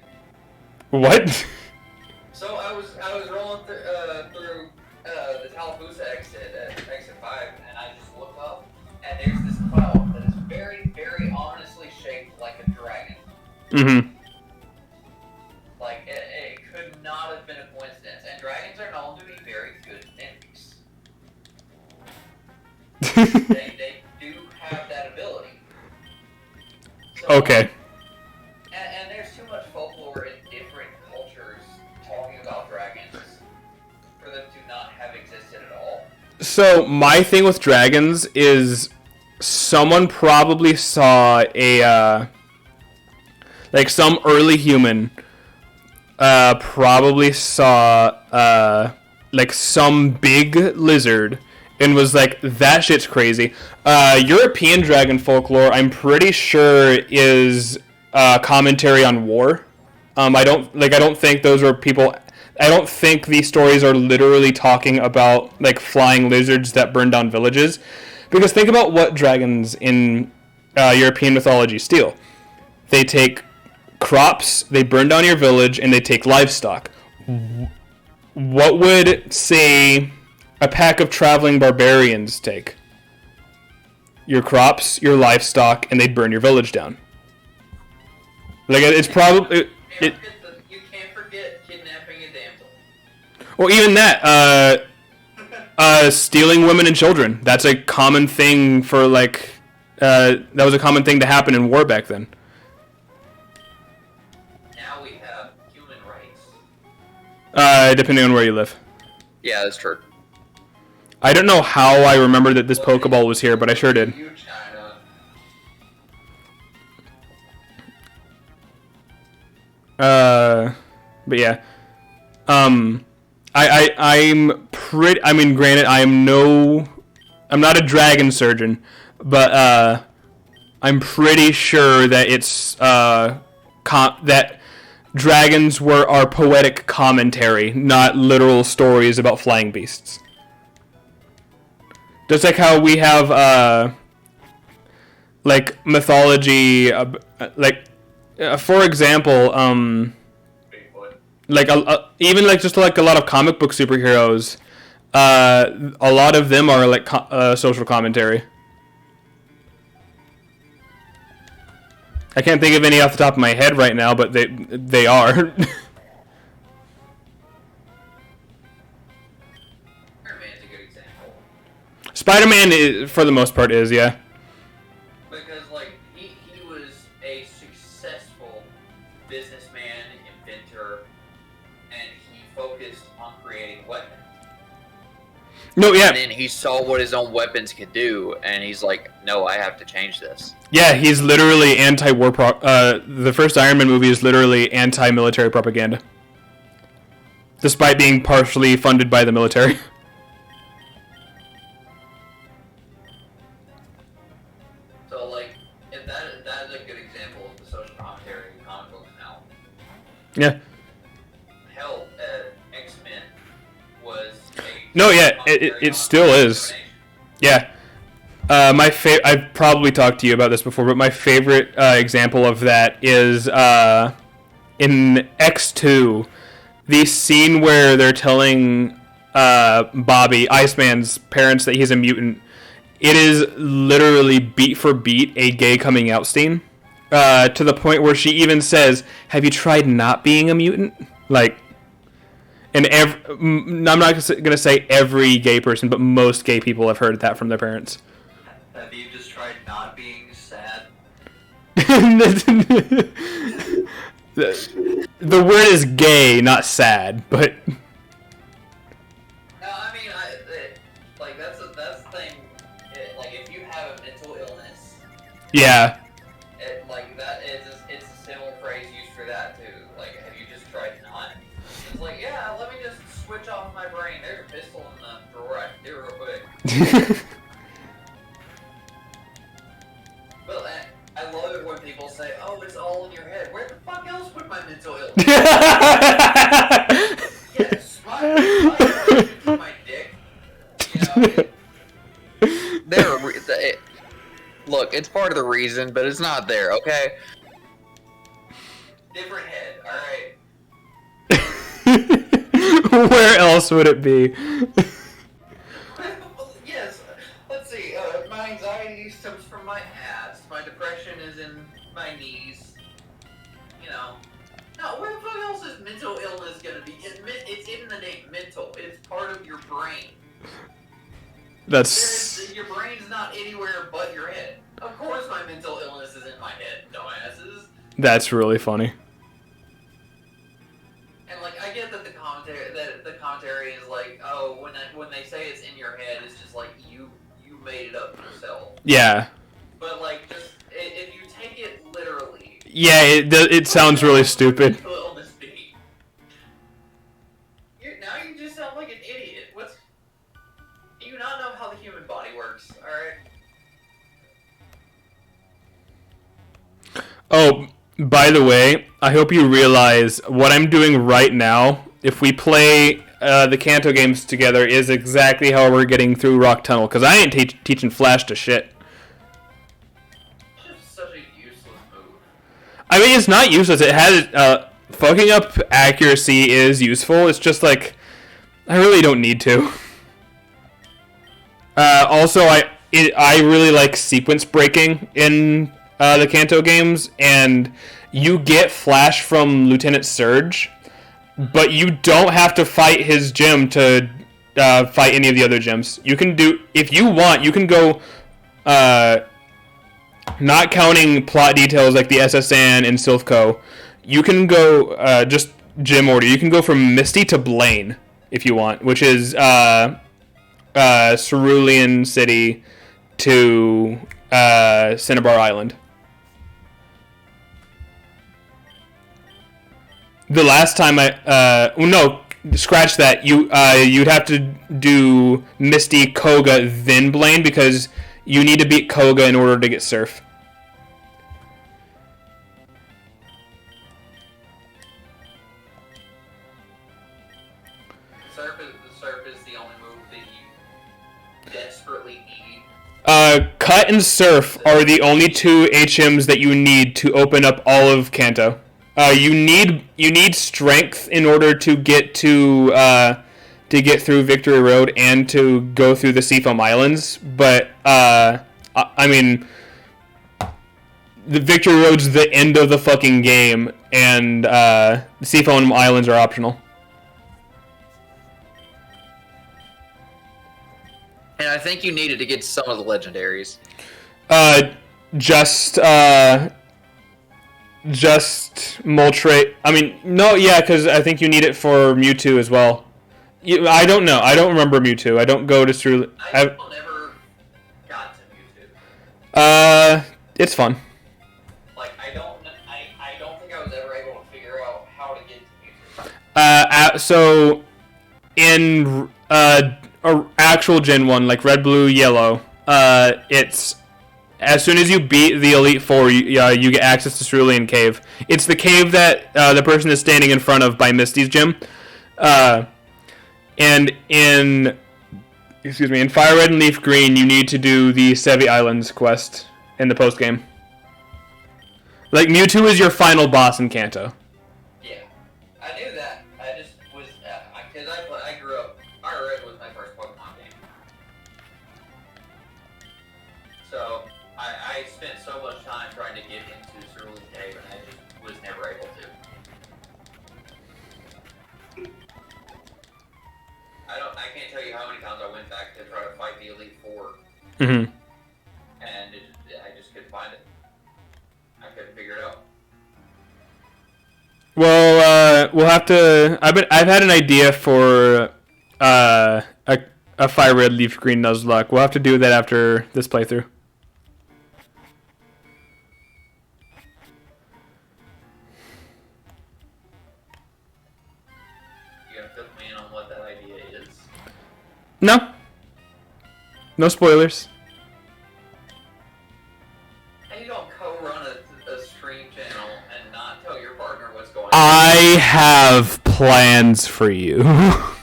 What? So I was rolling through the Tallapoosa exit at exit 5, and I just look up, and there's this cloud that is very, very ominously shaped like a dragon. Mm-hmm. Like, it could not have been a coincidence. And dragons are known to be very good mimics. they do have that ability. So, Okay. And there's too much folklore in different cultures talking about dragons for them to not have existed at all. So my thing with dragons is someone probably saw like some early human probably saw like some big lizard and was like, that shit's crazy. European dragon folklore, I'm pretty sure, is commentary on war. I don't think those are people. I don't think these stories are literally talking about like flying lizards that burn down villages, because think about what dragons in European mythology steal. They take crops, they burn down your village, and they take livestock. What would, say, a pack of traveling barbarians take? Your crops, your livestock, and they'd burn your village down. Like, it's probably... You can't forget kidnapping a damsel. Well, even that, stealing women and children. That's a common thing for, like... that was a common thing to happen in war back then. Now we have human rights. Depending on where you live. Yeah, that's true. I don't know how I remember that this Pokeball was here, but I sure did. You, China. But yeah. I'm pretty, I mean, granted, I'm not a dragon surgeon, but, I'm pretty sure that it's, that dragons were our poetic commentary, not literal stories about flying beasts. Just like how we have, like, mythology, for example, like, even, like, just, like, a lot of comic book superheroes, a lot of them are, like, social commentary. I can't think of any off the top of my head right now, but they are. Spider-Man's a good example. Spider-Man, for the most part, is, yeah. Because, like, he was a successful businessman, inventor, and he focused on creating weapons. No, yeah. And then he saw what his own weapons could do, and he's like, no, I have to change this. Yeah, he's literally anti-war the first Iron Man movie is literally anti-military propaganda. Despite being partially funded by the military. So, like, if that is a good example of the social commentary in comic books now. Yeah. Hell, X-Men was a... No, yeah, it still is. Yeah. I've probably talked to you about this before, but my favorite example of that is in X2, the scene where they're telling Bobby, Iceman's parents, that he's a mutant. It is literally beat for beat a gay coming out scene, to the point where she even says, "Have you tried not being a mutant?" Like, and I'm not gonna say every gay person, but most gay people have heard that from their parents. Have you just tried not being sad? The word is gay, not sad, but No, I mean, like, that's the thing. Like, if you have a mental illness, yeah. like, that is, it's a similar phrase used for that, too. Like, have you just tried not? It's like, yeah, let me just switch off my brain. There's a pistol in the drawer. I can do it real quick. But I love it when people say, oh, it's all in your head. Where the fuck else would my mental illness be? Yes, my dick. You know, Look, it's part of the reason, but it's not there, okay? different head, alright. Where else would it be? Yes, let's see. My anxiety stems from my ass. My depression is in my knees. You know. No, where the fuck else is mental illness gonna be? It's in the name, mental. It's part of your brain. That's... Your brain's not anywhere but your head. Of course my mental illness is in my head, dumbasses. That's really funny. And, like, I get that the commentary is like, oh, when they say it's in your head, it's just like you made it up yourself. Yeah. But, like, just if you take it literally. Yeah, it sounds really stupid. Mental illness be? Now you just sound like an idiot. Do you not know how the human body works? All right. Oh, by the way, I hope you realize what I'm doing right now, if we play the Kanto games together, is exactly how we're getting through Rock Tunnel, because I ain't teaching Flash to shit. It's such a useless move. I mean, it's not useless. It has... fucking up accuracy is useful. It's just like... I really don't need to. Also, I really like sequence breaking in the Kanto games, and you get Flash from Lieutenant Surge, but you don't have to fight his gym to fight any of the other gyms. You can do, if you want, you can go, not counting plot details like the SSN and Silphco, you can go just gym order. You can go from Misty to Blaine if you want, which is Cerulean City to Cinnabar Island. The last time no, scratch that. You'd have to do Misty, Koga, then Blaine, because you need to beat Koga in order to get Surf. Surf is the only move that you desperately need. Cut and Surf are the only two HMs that you need to open up all of Kanto. You need strength in order to get through Victory Road and to go through the Seafoam Islands. But I mean, the Victory Road's the end of the fucking game, and the Seafoam Islands are optional. And I think you needed to get some of the legendaries. Just Moltres. I mean, no, yeah, because I think you need it for Mewtwo as well. I don't know. I don't remember Mewtwo. I don't go to Cerulean. I never got to Mewtwo. It's fun. Like, I don't think I was ever able to figure out how to get to Mewtwo. So in actual Gen 1, like Red, Blue, Yellow, it's as soon as you beat the Elite Four, you get access to Cerulean Cave. It's the cave that the person is standing in front of by Misty's gym. And in Fire Red and Leaf Green, you need to do the Sevi Islands quest in the post game. Like Mewtwo is your final boss in Kanto. Yeah, I knew that. I just was because I grew up. Fire Red was my first Pokemon game, so I spent so much time trying to get into Cerulean Cave, and I just was never able to. I can't tell you how many times I went back to try to fight the Elite Four, Mm-hmm. and I just couldn't find it. I couldn't figure it out. Well, we'll have to. I've had an idea for a Fire Red Leaf Green Nuzlocke. We'll have to do that after this playthrough. You gotta fill me in on what that idea is. No. No spoilers. And you don't co-run a stream channel and not tell your partner what's going on. I have plans for you. Oh,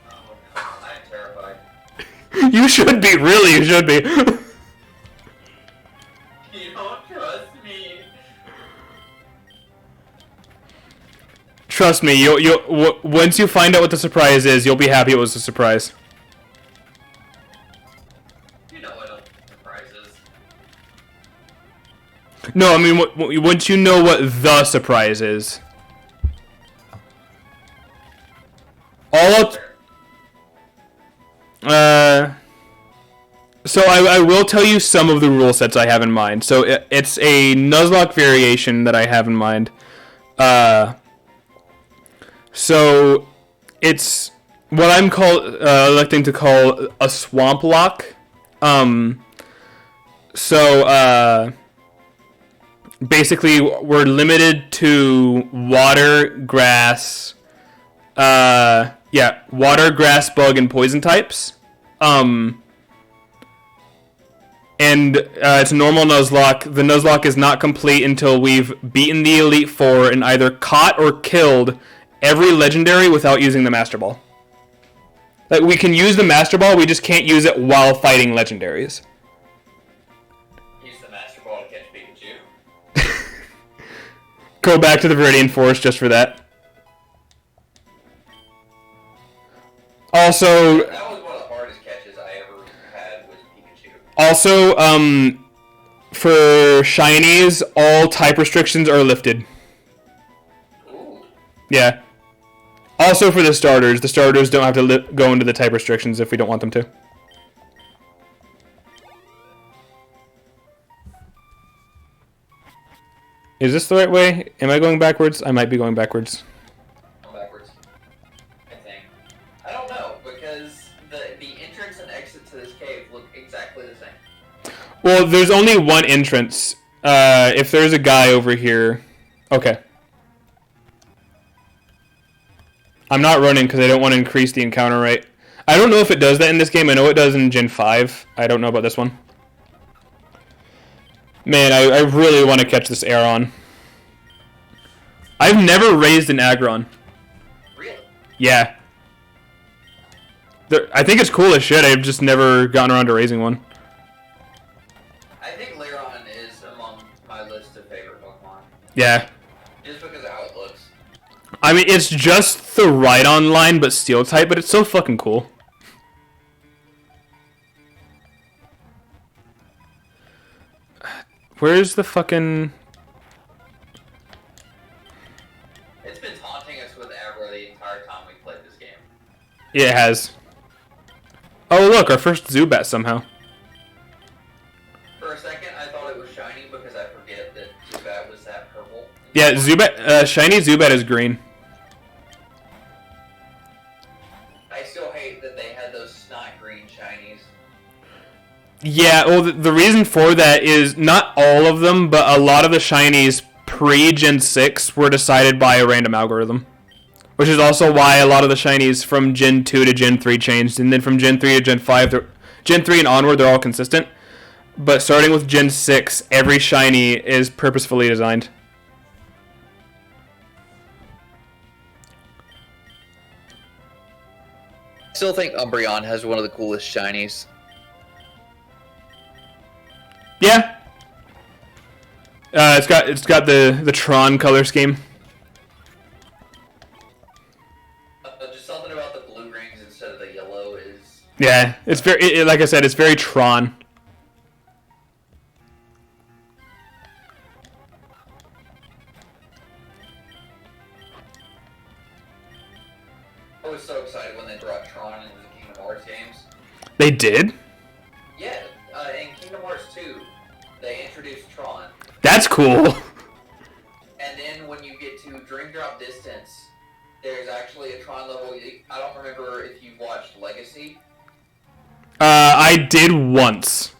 no, I'm terrified. You should be. Really, you should be. You don't trust me. Trust me. Once you find out what the surprise is, you'll be happy it was a surprise. You know what a surprise is. No, I mean, once you know what the surprise is. So I will tell you some of the rule sets I have in mind. So it's a Nuzlocke variation that I have in mind. So it's what I'm electing to call a Swamp Lock. Basically, we're limited to water, grass, water, grass, bug, and poison types. And it's a normal Nuzlocke. The Nuzlocke is not complete until we've beaten the Elite Four and either caught or killed every legendary without using the Master Ball. Like, we can use the Master Ball, we just can't use it while fighting legendaries. Use the Master Ball to catch Pikachu. Go back to the Viridian Forest just for that. Also, That was one of the hardest catches I ever had was Pikachu. Also, for shinies, all type restrictions are lifted. Ooh. Yeah. Also for the starters don't have to go into the type restrictions if we don't want them to. Is this the right way? Am I going backwards? I might be going backwards. I'm backwards. I think. I don't know, because the entrance and exit to this cave look exactly the same. Well, there's only one entrance. If there's a guy over here... Okay. I'm not running because I don't want to increase the encounter rate. I don't know if it does that in this game. I know it does in Gen 5. I don't know about this one. Man, I really want to catch this Aeron. I've never raised an Aggron. Really? Yeah. I think it's cool as shit. I've just never gotten around to raising one. I think Lairon is among my list of favorite Pokemon. Yeah. Just because of how it looks. I mean, it's just the Rhydon line, but Steel type, but it's so fucking cool. Where's the fucking... It's been taunting us with aggro the entire time we played this game. Yeah, it has. Oh, look, our first Zubat somehow. For a second, I thought it was shiny because I forget that Zubat was that purple. Yeah, Zubat, shiny Zubat is green. I still hate that they had those snot green shinies. Yeah, well, the reason for that is not all of them, but a lot of the shinies pre-Gen 6 were decided by a random algorithm. Which is also why a lot of the shinies from Gen 2 to Gen 3 changed, and then from Gen 3 to Gen 5, Gen 3 and onward, they're all consistent. But starting with Gen 6, every shiny is purposefully designed. I still think Umbreon has one of the coolest shinies. Yeah. It's got the Tron color scheme. Just something about the blue rings instead of the yellow is... Yeah, it's very like I said, it's very Tron. I was so excited when they brought Tron into the Kingdom Hearts games. They did? Yeah, in Kingdom Hearts 2, they introduced Tron. That's cool. And then when you get to Dream Drop Distance, there's actually a Tron level. I don't remember if you watched Legacy, I did once.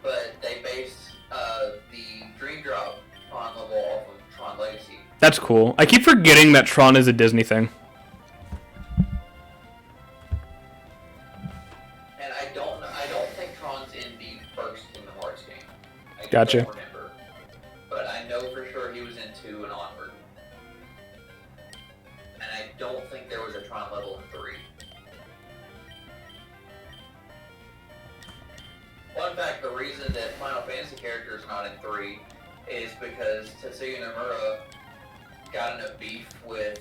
but they based the Dream Drop Tron level off of Tron Legacy. That's cool. I keep forgetting that Tron is a Disney thing. And I don't think Tron's in the first Kingdom Hearts game. I Gotcha. don't remember. But I know for sure he was in 2 and onward. And I don't think there was a Tron level in 3. Fun fact, the reason that Final Fantasy character is not in 3 is because Tetsuya Nomura got in a beef with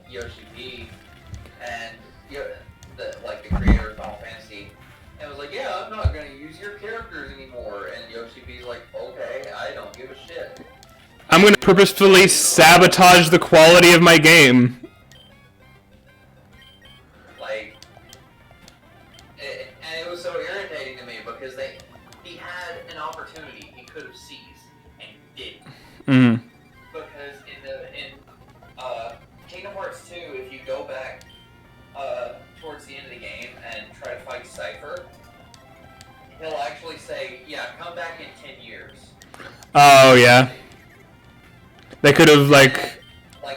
Yoshi P and the creator of Final Fantasy, and was like, yeah, I'm not going to use your characters anymore. And Yoshi P's like, okay, I don't give a shit. I'm gonna purposefully sabotage the quality of my game. Like, and it was so irritating to me because he had an opportunity he could have seized and didn't. Mm. Because in Kingdom Hearts 2, if you go back towards the end of the game and try to fight Cypher, he'll actually say, yeah, come back in 10 years. Oh yeah. They could have Like,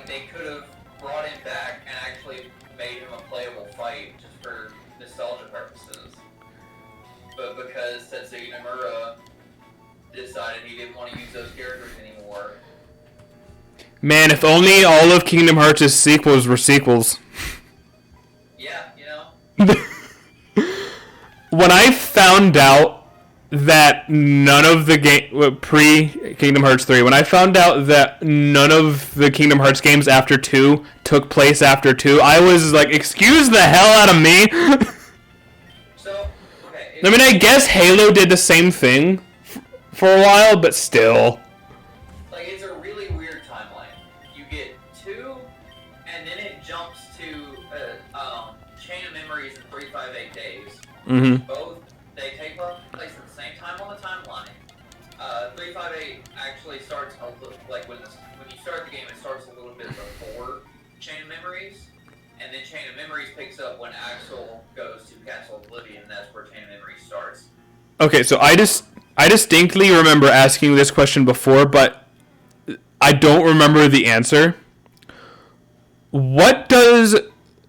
they could have brought him back and actually made him a playable fight just for nostalgia purposes. But because Tetsuya Nomura decided he didn't want to use those characters anymore. Man, if only all of Kingdom Hearts' sequels were sequels. Yeah, you know? When I found out that none of the pre-Kingdom Hearts 3, when I found out that none of the Kingdom Hearts games after 2 took place after 2, I was like, excuse the hell out of me! So, okay. I mean, I guess Halo did the same thing for a while, but still. Like, it's a really weird timeline. You get 2, and then it jumps to Chain of Memories in 358 days. Mm-hmm. Both, they take place at the same time on the timeline. 358 actually starts like when you start the game, it starts a little bit before Chain of Memories, and then Chain of Memories picks up when Axel goes to Castle Oblivion. That's where Chain of Memories starts. Okay, so I distinctly remember asking this question before, but I don't remember the answer. What does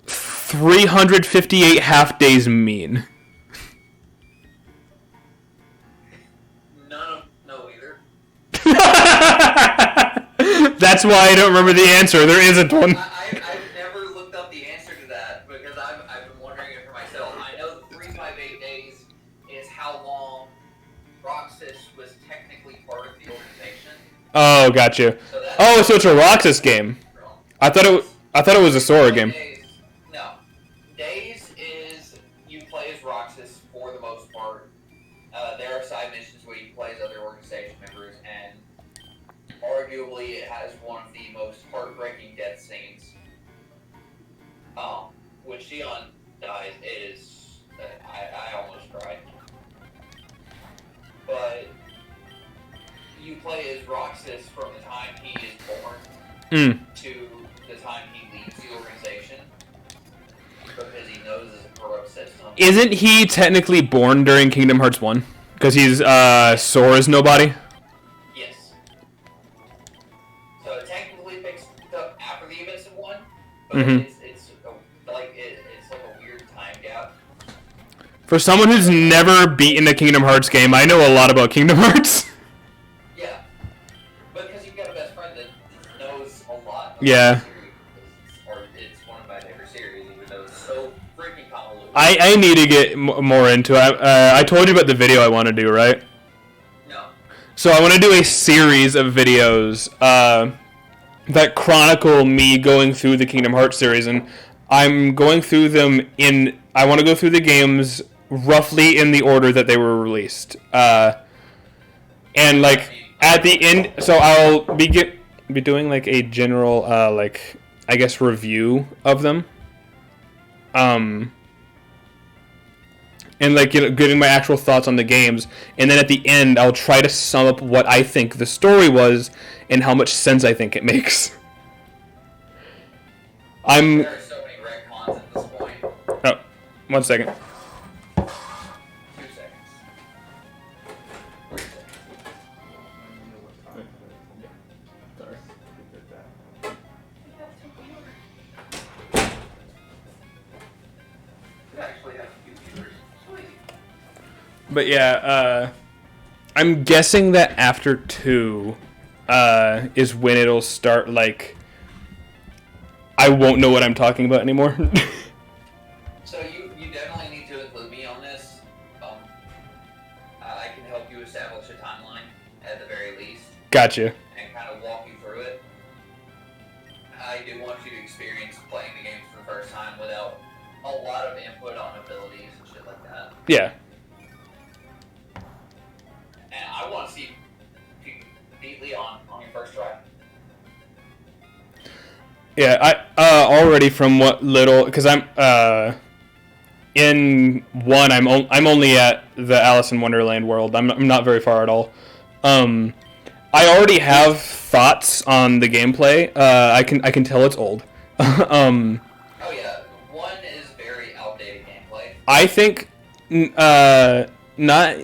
358 half days mean? None of no either. That's why I don't remember the answer. There isn't one. I've never looked up the answer to that because I've been wondering it for myself. I know that 358 days is how long Roxas was technically part of the organization. Oh, gotcha. So it's a Roxas game. I thought it was a Sora game. No. Days is you play as Roxas for the most part. There are side missions where he plays other organization members, and arguably it has one of the most heartbreaking death scenes. When Shion dies, it is I almost cried. But you play as Roxas from the time he is born to the time he leaves the organization, because he knows it's a corrupt system. Isn't he technically born during Kingdom Hearts 1? Because he's Sora's nobody? Yes. So it technically picks up after the events of 1, but it's like a weird time gap. For someone who's never beaten a Kingdom Hearts game, I know a lot about Kingdom Hearts. Yeah. Because you've got a best friend that knows a lot of Yeah. the series. Or it's one of my favorite series, even though it's so freaking convoluted. I need to get more into it. I told you about the video I want to do, right? No. So I want to do a series of videos that chronicle me going through the Kingdom Hearts series, and I'm going through them I want to go through the games roughly in the order that they were released. And like at the end, so I'll be doing like a general like I guess review of them. And like giving my actual thoughts on the games, and then at the end I'll try to sum up what I think the story was and how much sense I think it makes. There are so many retcons at this point. Oh, 1 second. 2 seconds. 3 seconds. You actually have computers. Sweet. But yeah, I'm guessing that after 2 is when it'll start, like, I won't know what I'm talking about anymore. So you definitely need to include me on this. I can help you establish a timeline at the very least, Gotcha. and kind of walk you through it. I do want you to experience playing the games for the first time without a lot of input on abilities and shit like that. Yeah. And I want to see you beat Leon on your first try. Yeah, I already from what little, because I'm in 1. I'm only at the Alice in Wonderland world. I'm not very far at all. I already have thoughts on the gameplay. I can tell it's old. Oh yeah, 1 is very outdated gameplay. I think not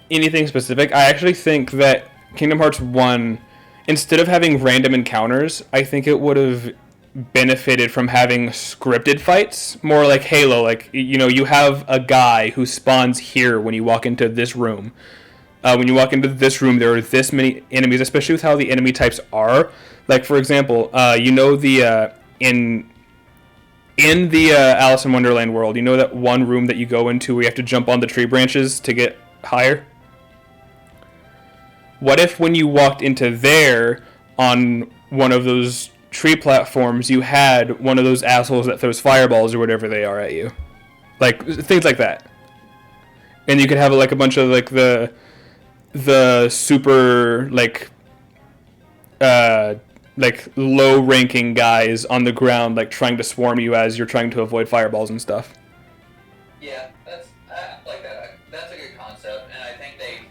anything specific. I actually think that Kingdom Hearts 1, instead of having random encounters, I think it would have benefited from having scripted fights, more like Halo. Like, you know, you have a guy who spawns here when you walk into this room. When you walk into this room, there are this many enemies, especially with how the enemy types are. Like, for example, you know the in the Alice in Wonderland world, you know that one room that you go into where you have to jump on the tree branches to get higher? What if when you walked into there on one of those tree platforms, you had one of those assholes that throws fireballs or whatever they are at you? Like, things like that. And you could have like a bunch of like the super like low ranking guys on the ground like trying to swarm you as you're trying to avoid fireballs and stuff. Yeah, that's I like that. That's a good concept, and I think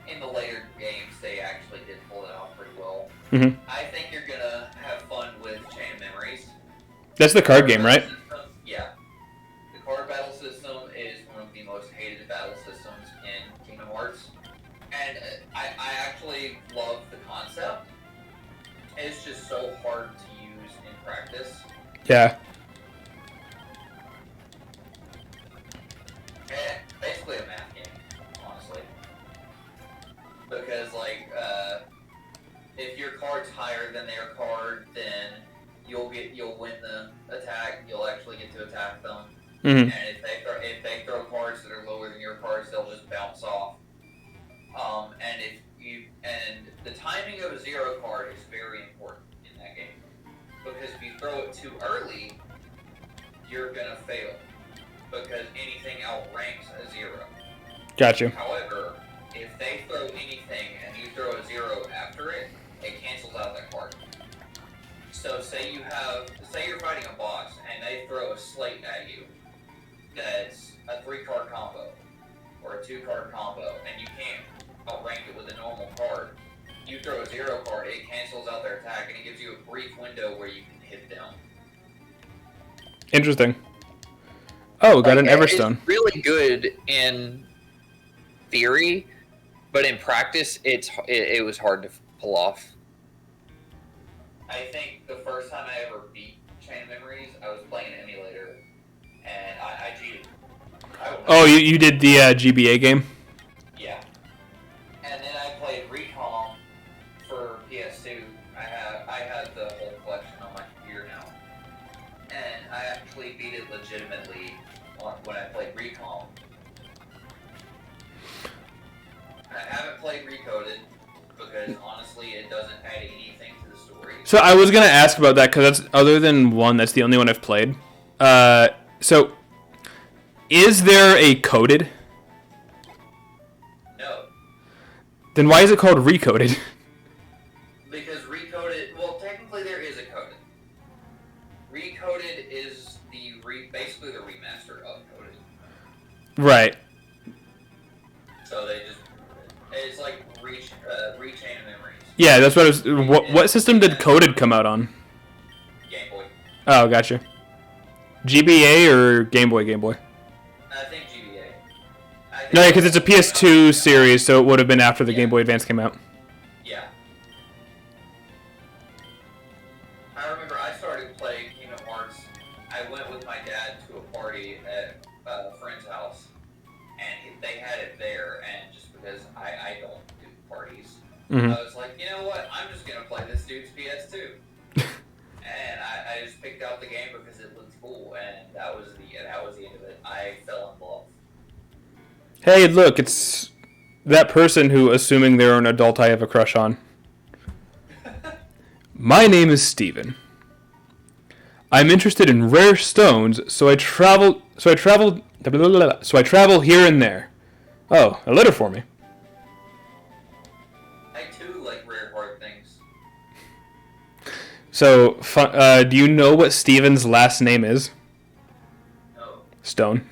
in the later games, they actually did pull it off pretty well. Mm-hmm. I think you're gonna have fun with Chain of Memories. That's the card game, right? Yeah. The card battle system is one of the most hated battle systems in Kingdom Hearts, and I actually love the concept. It's just so hard to use in practice. Yeah. Basically a math game, honestly. Because, like, if your card's higher than their card, then you'll win the attack. You'll actually get to attack them. Mm-hmm. And if they throw cards that are lower than your cards, they'll just bounce off. And the timing of a 0 card is very important in that game, because if you throw it too early, you're gonna fail, because anything outranks a 0. Gotcha. However, if So say you're fighting a boss and they throw a slate at you that's a 3-card combo or a 2-card combo, and you can't outrank it with a normal card. You throw a 0 card, it cancels out their attack, and it gives you a brief window where you can hit them. Interesting. Oh, got an Everstone. It's really good in theory, but in practice, it was hard to pull off. I think the first time I ever beat Chain of Memories, I was playing an emulator, and I cheated. Oh, you did the GBA game? Yeah. And then I played Recon for PS2. I had the whole collection on my computer now. And I actually beat it legitimately when I played Recon. I haven't played Recoded because honestly it doesn't add anything to the story. So I was gonna ask about that because that's other than one, that's the only one I've played. So is there a coded? No. Then why is it called Recoded? Because Recoded, well, technically there is a coded. Recoded is basically the remaster of Coded. Right. So it's like Rechain of Memories. Yeah, that's what I was. What system did Coded come out on? Game Boy. Oh, gotcha. GBA or Game Boy? Game Boy. I think GBA. No, because it's a PS2 series, so it would have been after the Game Boy Advance came out. Yeah. I remember I started playing Kingdom Hearts. I went with my dad to a party at a friend's house, and they had it there, and just because I don't do parties, I was like, you know what, I'm just going to play this dude's PS2. And I just picked out the game because it looked cool, and that was the end of it. I fell in love. Hey, look, it's that person who, assuming they're an adult, I have a crush on. My name is Steven. I'm interested in rare stones, so I travel here and there. Oh, a letter for me. I too like rare hard things. So, do you know what Steven's last name is? No. Stone.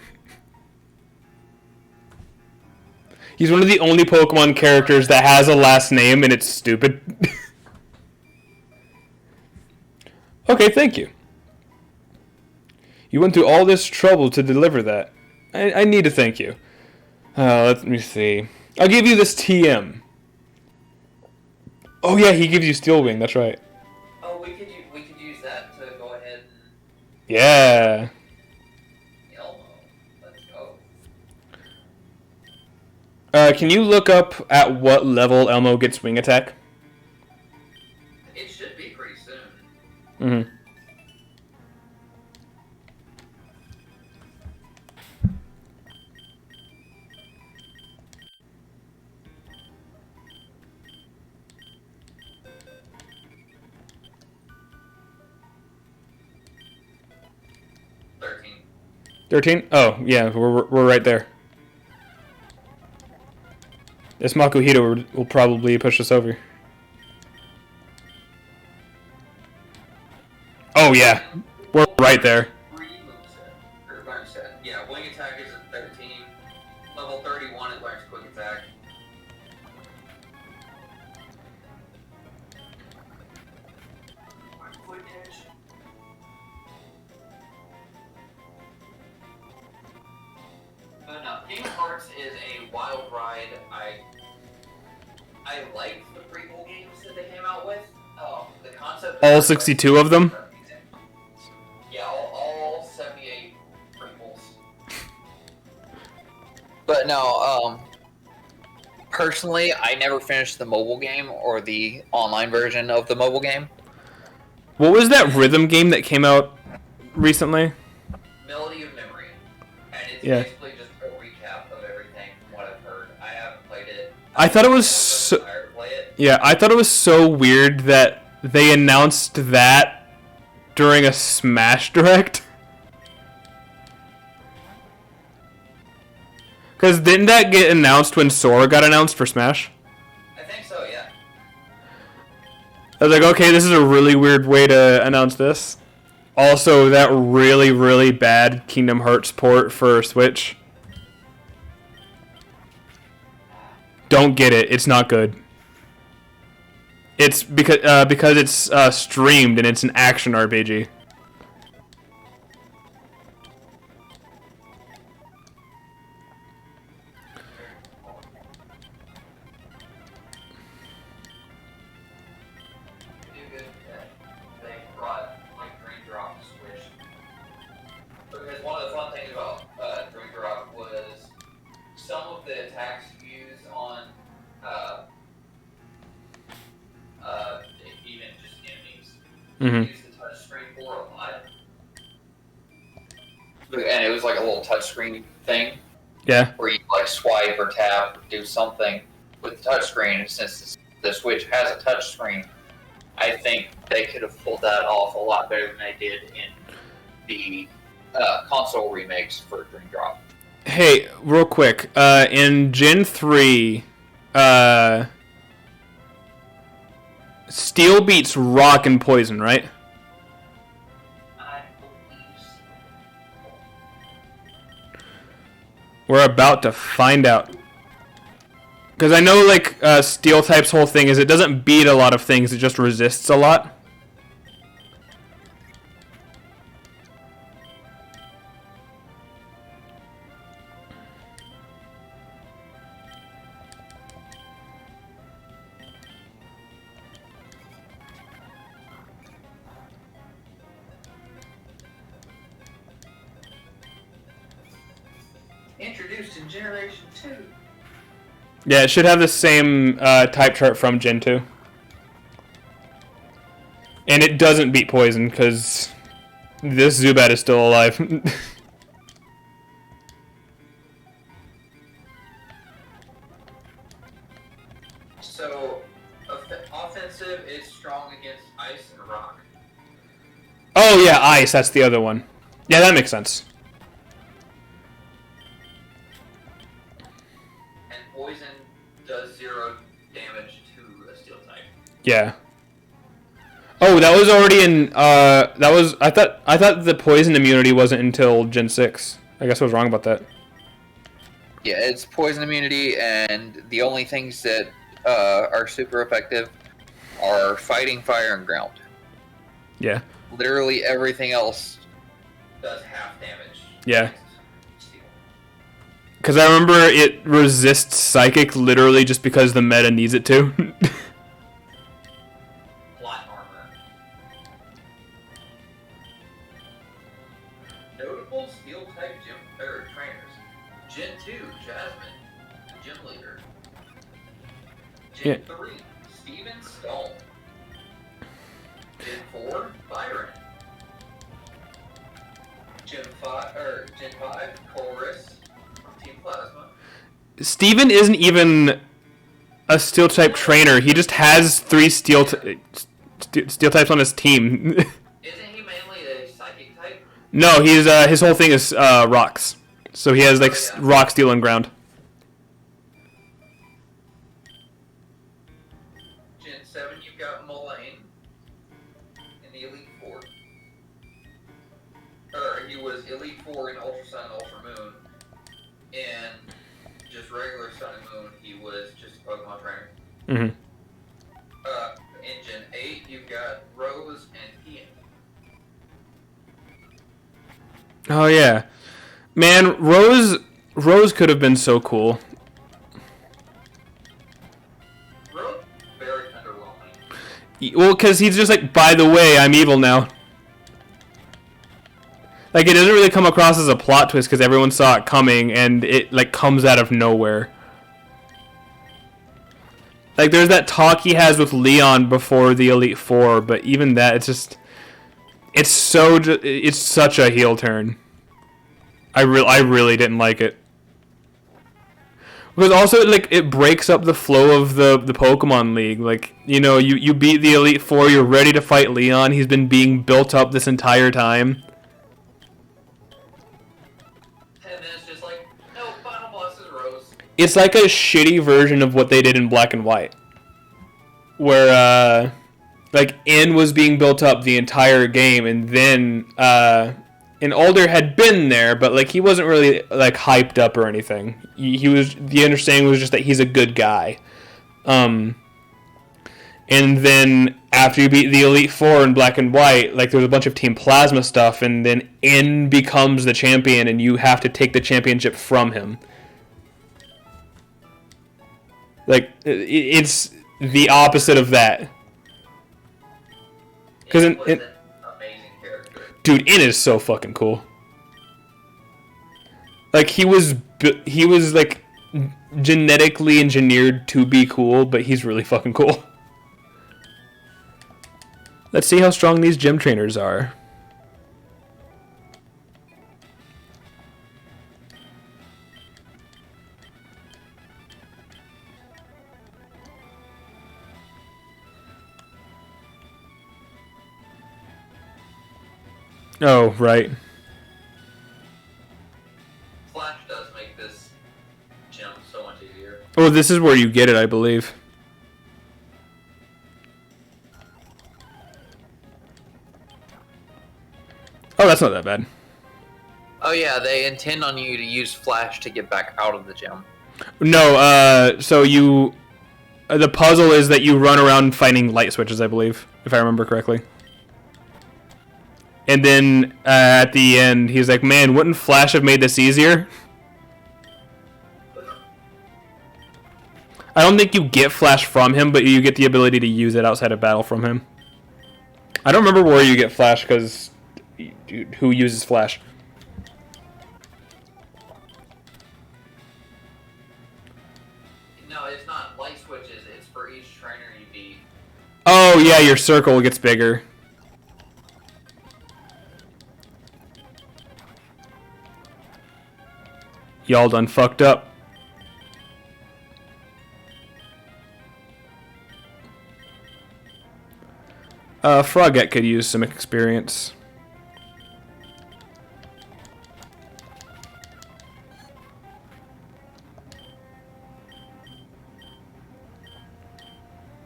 He's one of the only Pokemon characters that has a last name, and it's stupid. Okay, thank you. You went through all this trouble to deliver that. I need to thank you. Let me see. I'll give you this TM. Oh yeah, he gives you Steel Wing, that's right. Oh, we could use that to go ahead and... Yeah. Elmo. Let's go. Can you look up at what level Elmo gets Wing Attack? It should be pretty soon. Mm-hmm. $13. 13? Oh, yeah, we're right there. This Makuhito will probably push us over. Oh, yeah. We're right there. Yeah, Wing Attack is at 13. Level 31, it learns Quick Attack. Quick Edge. But no, Kingdom Hearts is a wild ride. I like the prequel games that they came out with. The concept. All 62 of them? Yeah, all 78 prequels. But no, personally, I never finished the mobile game or the online version of the mobile game. What was that rhythm game that came out recently? Melody of Memory. And it's Yeah. basically just a recap of everything from what I've heard. I haven't played it. I thought it was so... so... Yeah, I thought it was so weird that they announced that during a Smash Direct. Because didn't that get announced when Sora got announced for Smash? I think so, yeah. I was like, okay, this is a really weird way to announce this. Also, that really, really bad Kingdom Hearts port for Switch. Don't get it. It's not good. It's because it's streamed and it's an action RPG. They brought like Dream Drop to Switch. Because one of the fun things about Dream Drop was some of the attacks used on even just enemies. Used the touch screen for a lot. And it was like a little touch screen thing. Yeah. Where you like swipe or tap or do something with the touch screen. And since the Switch has a touch screen, I think they could have pulled that off a lot better than they did in the console remakes for Dream Drop. Hey, real quick. In Gen 3, Steel beats Rock and Poison, right? I believe so. We're about to find out. Because I know, like, Steel type's whole thing is it doesn't beat a lot of things, it just resists a lot. Introduced in Generation 2. Yeah, it should have the same type chart from Gen 2. And it doesn't beat Poison, because this Zubat is still alive. So, offensive is strong against Ice and Rock. Oh yeah, Ice, that's the other one. Yeah, that makes sense. And Poison does 0 damage to a Steel type. Yeah. Oh, that was already in. That was. I thought the poison immunity wasn't until Gen 6. I guess I was wrong about that. Yeah, it's poison immunity, and the only things that are super effective are fighting, fire, and ground. Yeah. Literally everything else Does half damage. Yeah. against Steel. Because I remember it resists Psychic literally just because the meta needs it to. Plot armor. Notable Steel type trainers. Gen 2, Jasmine, Gym Leader. Gen 3, Steven Stone. Gen 4, Byron. Gen 5, Chorus, Team Plasma. Steven isn't even a Steel type trainer. He just has 3 Steel types on his team. Isn't he mainly a Psychic type? No, he's his whole thing is rocks. So he has like rock, steel, and ground. Gen 7, you've got Mullane in the Elite Four. He was Elite Four in Ultra Sun and Ultra Moon. In just regular Sun and Moon, he was just a Pokemon trainer. Mm-hmm. In Gen 8, you've got Rose and Hoenn. Oh yeah, man, Rose could have been so cool. Rose, very underwhelming. Well, because he's just like, by the way, I'm evil now. Like, it doesn't really come across as a plot twist because everyone saw it coming, and it like comes out of nowhere. Like, there's that talk he has with Leon before the Elite Four, but even that, it's just, it's such a heel turn. I really didn't like it. Because also, like, it breaks up the flow of the Pokemon League. Like, you know, you beat the Elite Four, you're ready to fight Leon, he's been being built up this entire time. And then it's just like, no, Final Boss is Rose. It's like a shitty version of what they did in Black and White. Where, Like, N was being built up the entire game, and then and Alder had been there, but like he wasn't really like hyped up or anything. He was, the understanding was just that he's a good guy. And then after you beat the Elite Four in Black and White, like there's a bunch of Team Plasma stuff, and then N becomes the champion, and you have to take the championship from him. Like it's the opposite of that. Because It was an amazing character. dude, N is so fucking cool. Like he was like genetically engineered to be cool, but he's really fucking cool. Let's see how strong these gym trainers are. Oh, right. Flash does make this jump so much easier. Oh, this is where you get it, I believe. Oh, that's not that bad. Oh yeah, they intend on you to use Flash to get back out of the gym. No, so you... the puzzle is that you run around fighting light switches, I believe, if I remember correctly. And then at the end, he's like, man, wouldn't Flash have made this easier? I don't think you get Flash from him, but you get the ability to use it outside of battle from him. I don't remember where you get Flash, because who uses Flash? No, it's not light switches. It's for each trainer you beat. Oh, yeah, your circle gets bigger. Y'all done fucked up. Frogette could use some experience.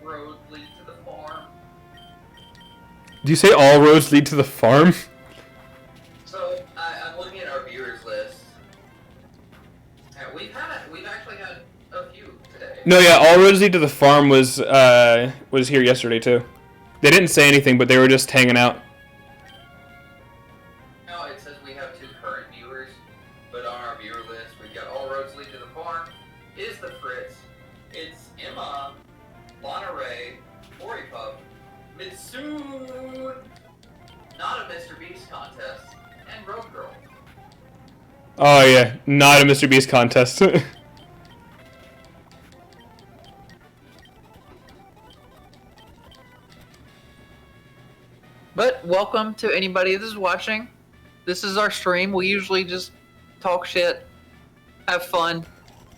Roads lead to the farm. Do you say all roads lead to the farm? So I'm looking at our viewers list. We've actually had a few today. No, yeah, all roads lead to the farm was here yesterday too. They didn't say anything, but they were just hanging out. No, it says we have 2 current viewers, but on our viewer list we've got all roads lead to the farm. Is the Fritz? It's Emma, Lana Ray, Ori Pup, Mitsoon, not a Mr. Beast contest, and Road Girl. Oh yeah, not a Mr. Beast contest. But welcome to anybody that's watching. This is our stream. We usually just talk shit, have fun,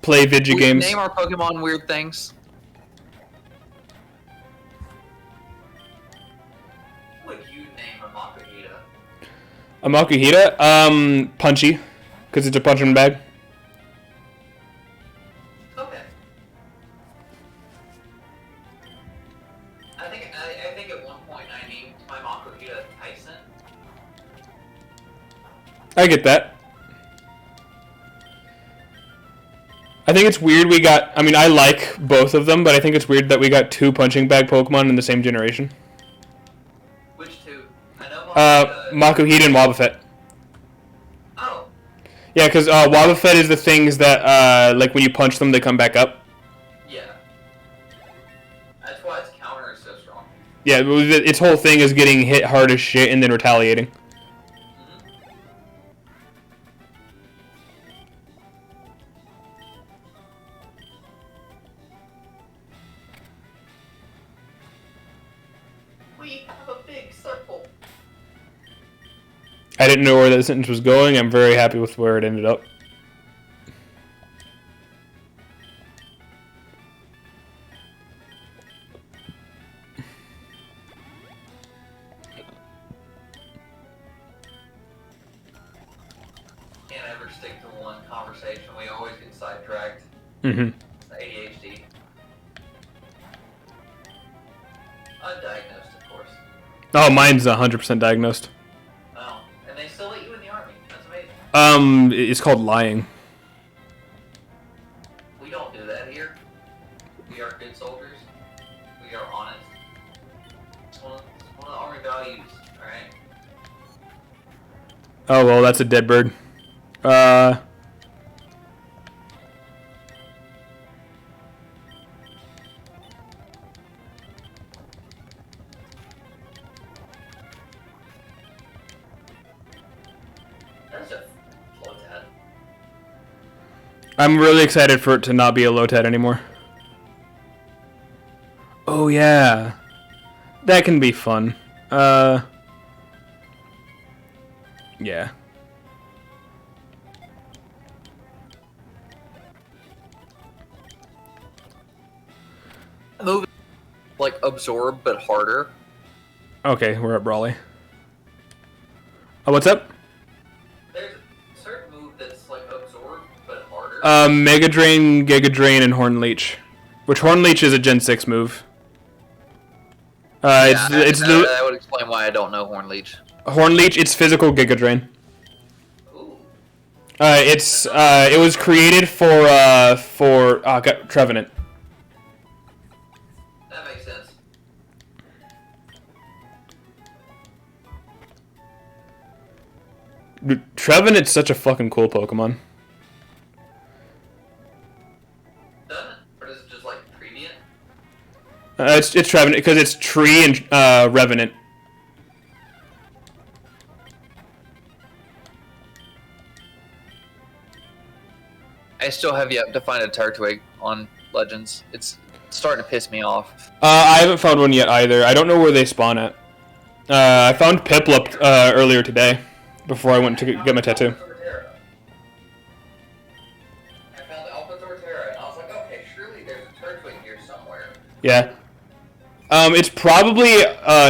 Play video we games. name our Pokemon weird things. What would you name a Makuhita? A Makuhita? Punchy. Because it's a punching bag. Okay. I think at one point I named my Makuhita Tyson. I get that. I think it's weird we got... I mean, I like both of them, but I think it's weird that we got 2 punching bag Pokemon in the same generation. Which 2? I know Makuhita and Wobbuffet. Oh, Yeah, because Wobbuffet is the things that, like, when you punch them, they come back up. yeah. That's why its counter is so strong. Yeah, its whole thing is getting hit hard as shit and then retaliating. We have a big circle. I didn't know where that sentence was going. I'm very happy with where it ended up. Can't ever stick to one conversation. We always get sidetracked. Mm-hmm. It's ADHD. Undiagnosed, of course. Oh, mine's 100% diagnosed. Oh, and they still let you in the army. That's amazing. It's called lying. We don't do that here. We are good soldiers. We are honest. It's one of the army values, alright? Oh, well, that's a dead bird. That's a Flotat. I'm really excited for it to not be a Lotad anymore. Oh, yeah. That can be fun. Yeah. Move like absorb but harder. Okay, we're at Brawley. Oh, what's up? There's a certain move that's like absorb, but harder. Mega Drain, Giga Drain, and Horn Leech. Which Horn Leech is a Gen 6 move. That would explain why I don't know Horn Leech. Horn Leech, it's physical Giga Drain. Ooh. It was created for Trevenant. That makes sense. Dude, Trevenant's such a fucking cool Pokemon. Doesn't it? Or is it just like Previant? It's Trevenant because it's Tree and Revenant. I still have yet to find a Turtwig on Legends. It's starting to piss me off. I haven't found one yet either. I don't know where they spawn at. I found Piplup earlier today before I went to get my tattoo. I found Alpha Torterra, and I was like, okay, surely there's a Turtwig here somewhere. Yeah. It's probably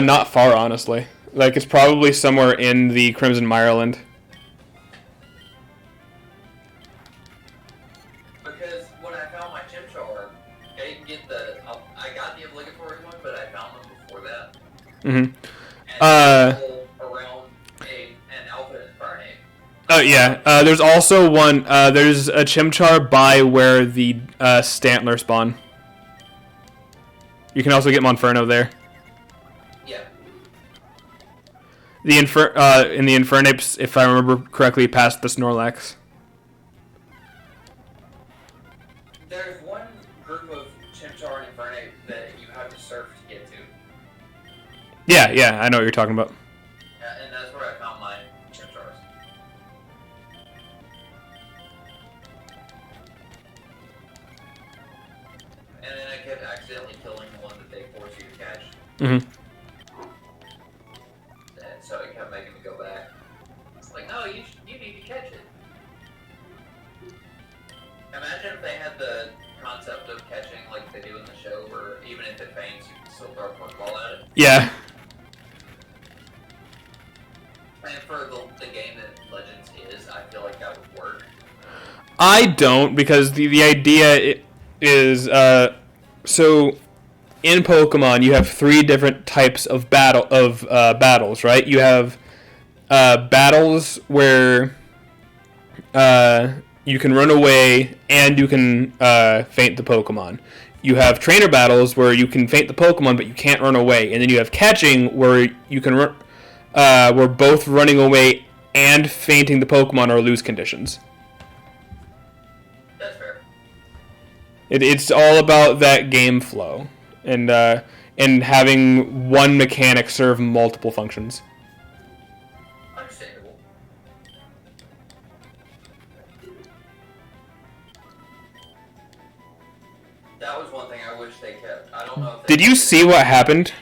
not far, honestly. Like, it's probably somewhere in the Crimson Mireland. Because when I found my Chimchar, I didn't get I got the obligatory one, but I found them before that. Mm-hmm. And around an Alpha Infernape. Oh, yeah. There's also one, there's a Chimchar by where the Stantler spawn. You can also get Monferno there. Yeah. In the Infernapes, if I remember correctly, past the Snorlax. There's one group of Chimchar and Infernape that you have to surf to get to. Yeah, I know what you're talking about. And that's where I found my Chimchars. And then I kept accidentally killing the one that they force you to catch. Mm-hmm. And so it kept making me go back. It's like, no, you need to catch it. Imagine if they had the concept of catching like they do in the show, where even if it faints, you can still throw a Pokeball at it. Yeah. And for the game that Legends is, I feel like that would work. I don't, because the idea is, so in Pokemon you have 3 different types of battles, right? You have battles where you can run away and you can feint the Pokemon. You have trainer battles where you can feint the Pokemon but you can't run away, and then you have catching where you can where both running away and feinting the Pokemon are lose conditions. That's fair. It's all about that game flow and having one mechanic serve multiple functions. Understandable. That was one thing I wish they kept. I don't know if they Did you see what happened?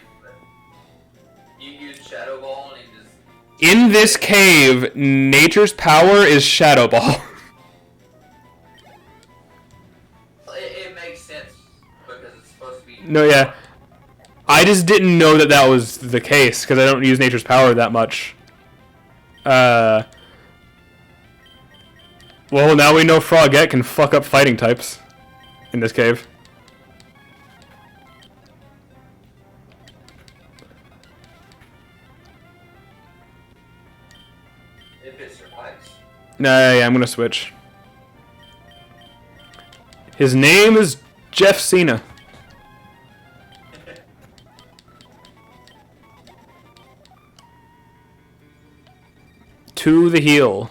You used Shadow Ball and he just... In this cave, nature's power is Shadow Ball. It makes sense because it's supposed to be... No, yeah. I just didn't know that was the case because I don't use nature's power that much. Well, now we know Frogette can fuck up fighting types in this cave. If it survives. No, yeah, I'm gonna switch. His name is Jeff Cena. To the heel.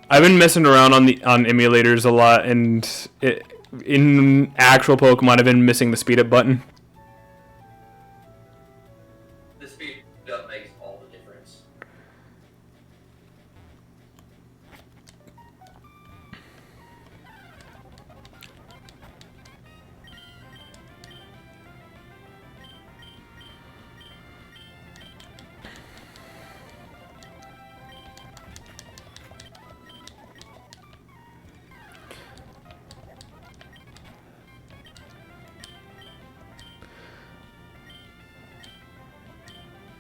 I've been messing around on emulators a lot, and in actual Pokemon, I've been missing the speed up button. The speed up makes all the difference.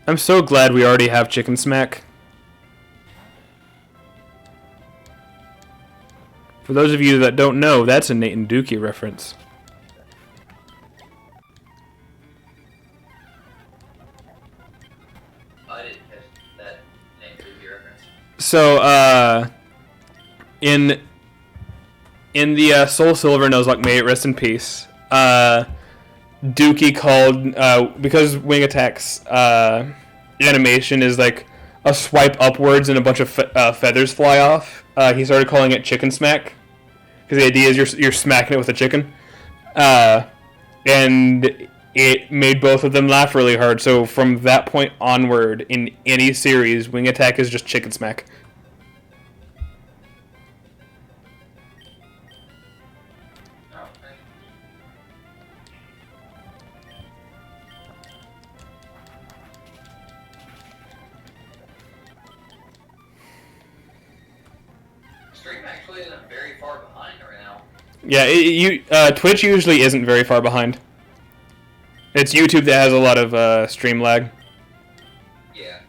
I'm so glad we already have Chicken Smack. For those of you that don't know, that's a Nate and Dookie reference. I didn't catch that name to your reference. So, in the Soul Silver Nuzlocke, may it rest in peace. Dookie called because Wing Attack's animation is like a swipe upwards and a bunch of feathers fly off. He started calling it Chicken Smack because the idea is you're smacking it with a chicken, and it made both of them laugh really hard. So from that point onward, in any series, Wing Attack is just Chicken Smack. Stream actually isn't very far behind right now. Yeah, Twitch usually isn't very far behind. It's YouTube that has a lot of stream lag. Yeah.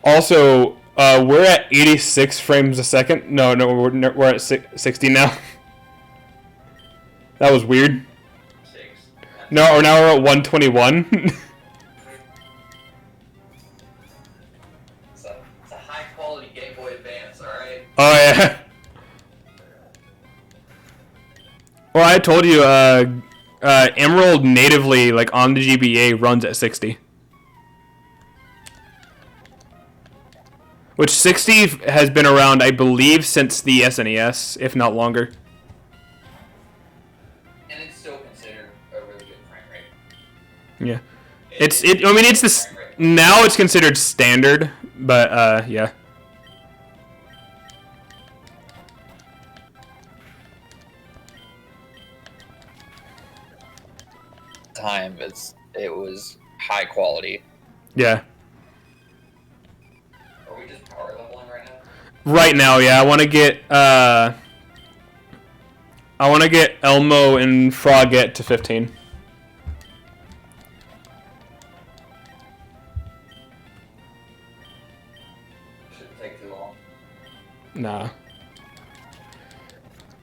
Also, we're at 86 frames a second. No, we're at 60 now. That was weird. 6. No, or now we're at 121. It's a high quality Game Boy Advance, alright? Oh yeah. Well, I told you, Emerald natively, like on the GBA, runs at 60. Which 60 has been around, I believe, since the SNES, if not longer. And it's still considered a really good frame rate. Yeah. I mean, it's this. Now it's considered standard, but, yeah. Time it was high quality. Yeah. Are we just power leveling right now? Right now, yeah, I want to get Elmo and Frogette to 15. Shouldn't take too long. Nah.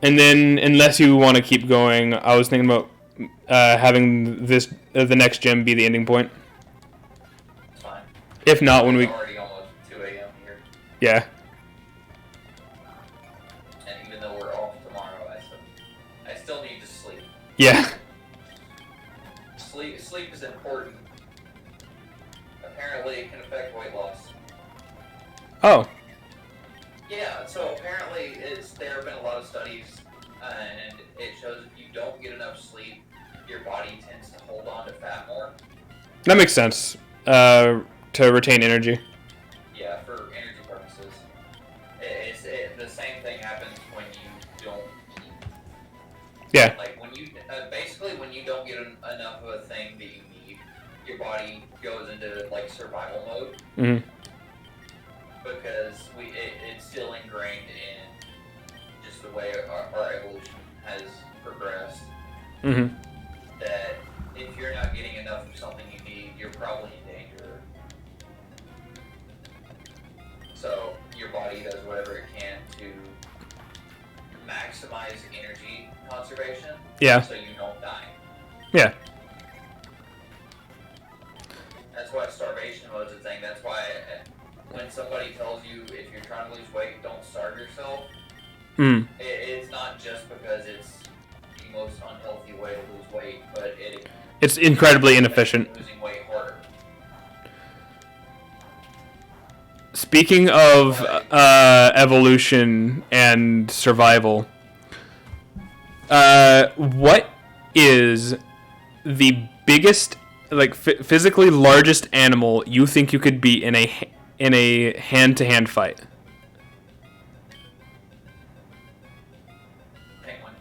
And then, unless you want to keep going, I was thinking about having the next gym be the ending point. It's fine. If not, when we... It's already almost 2 a.m. here. Yeah. And even though we're off tomorrow, I still need to sleep. Yeah. Sleep is important. Apparently, it can affect weight loss. Oh. Yeah, so apparently there have been a lot of studies, and it shows if you don't get enough sleep, your body tends to hold on to fat more. That makes sense. To retain energy. Yeah, for energy purposes. The same thing happens when you don't eat. Yeah. Like when you basically when you don't get enough of a thing that you need, your body goes into like survival mode Mm-hmm. because it's still ingrained in just the way our evolution has progressed. Mm-hmm. That if you're not getting enough of something you need, you're probably in danger. So your body does whatever it can to maximize energy conservation. Yeah. So you don't die. Yeah. lose weight, don't starve yourself. Mm. It's not just because it's the most unhealthy way to lose weight, but It's incredibly inefficient. Losing weight harder. Speaking of evolution and survival, what is the biggest, like physically largest animal you think you could beat in a hand-to-hand fight? Penguin.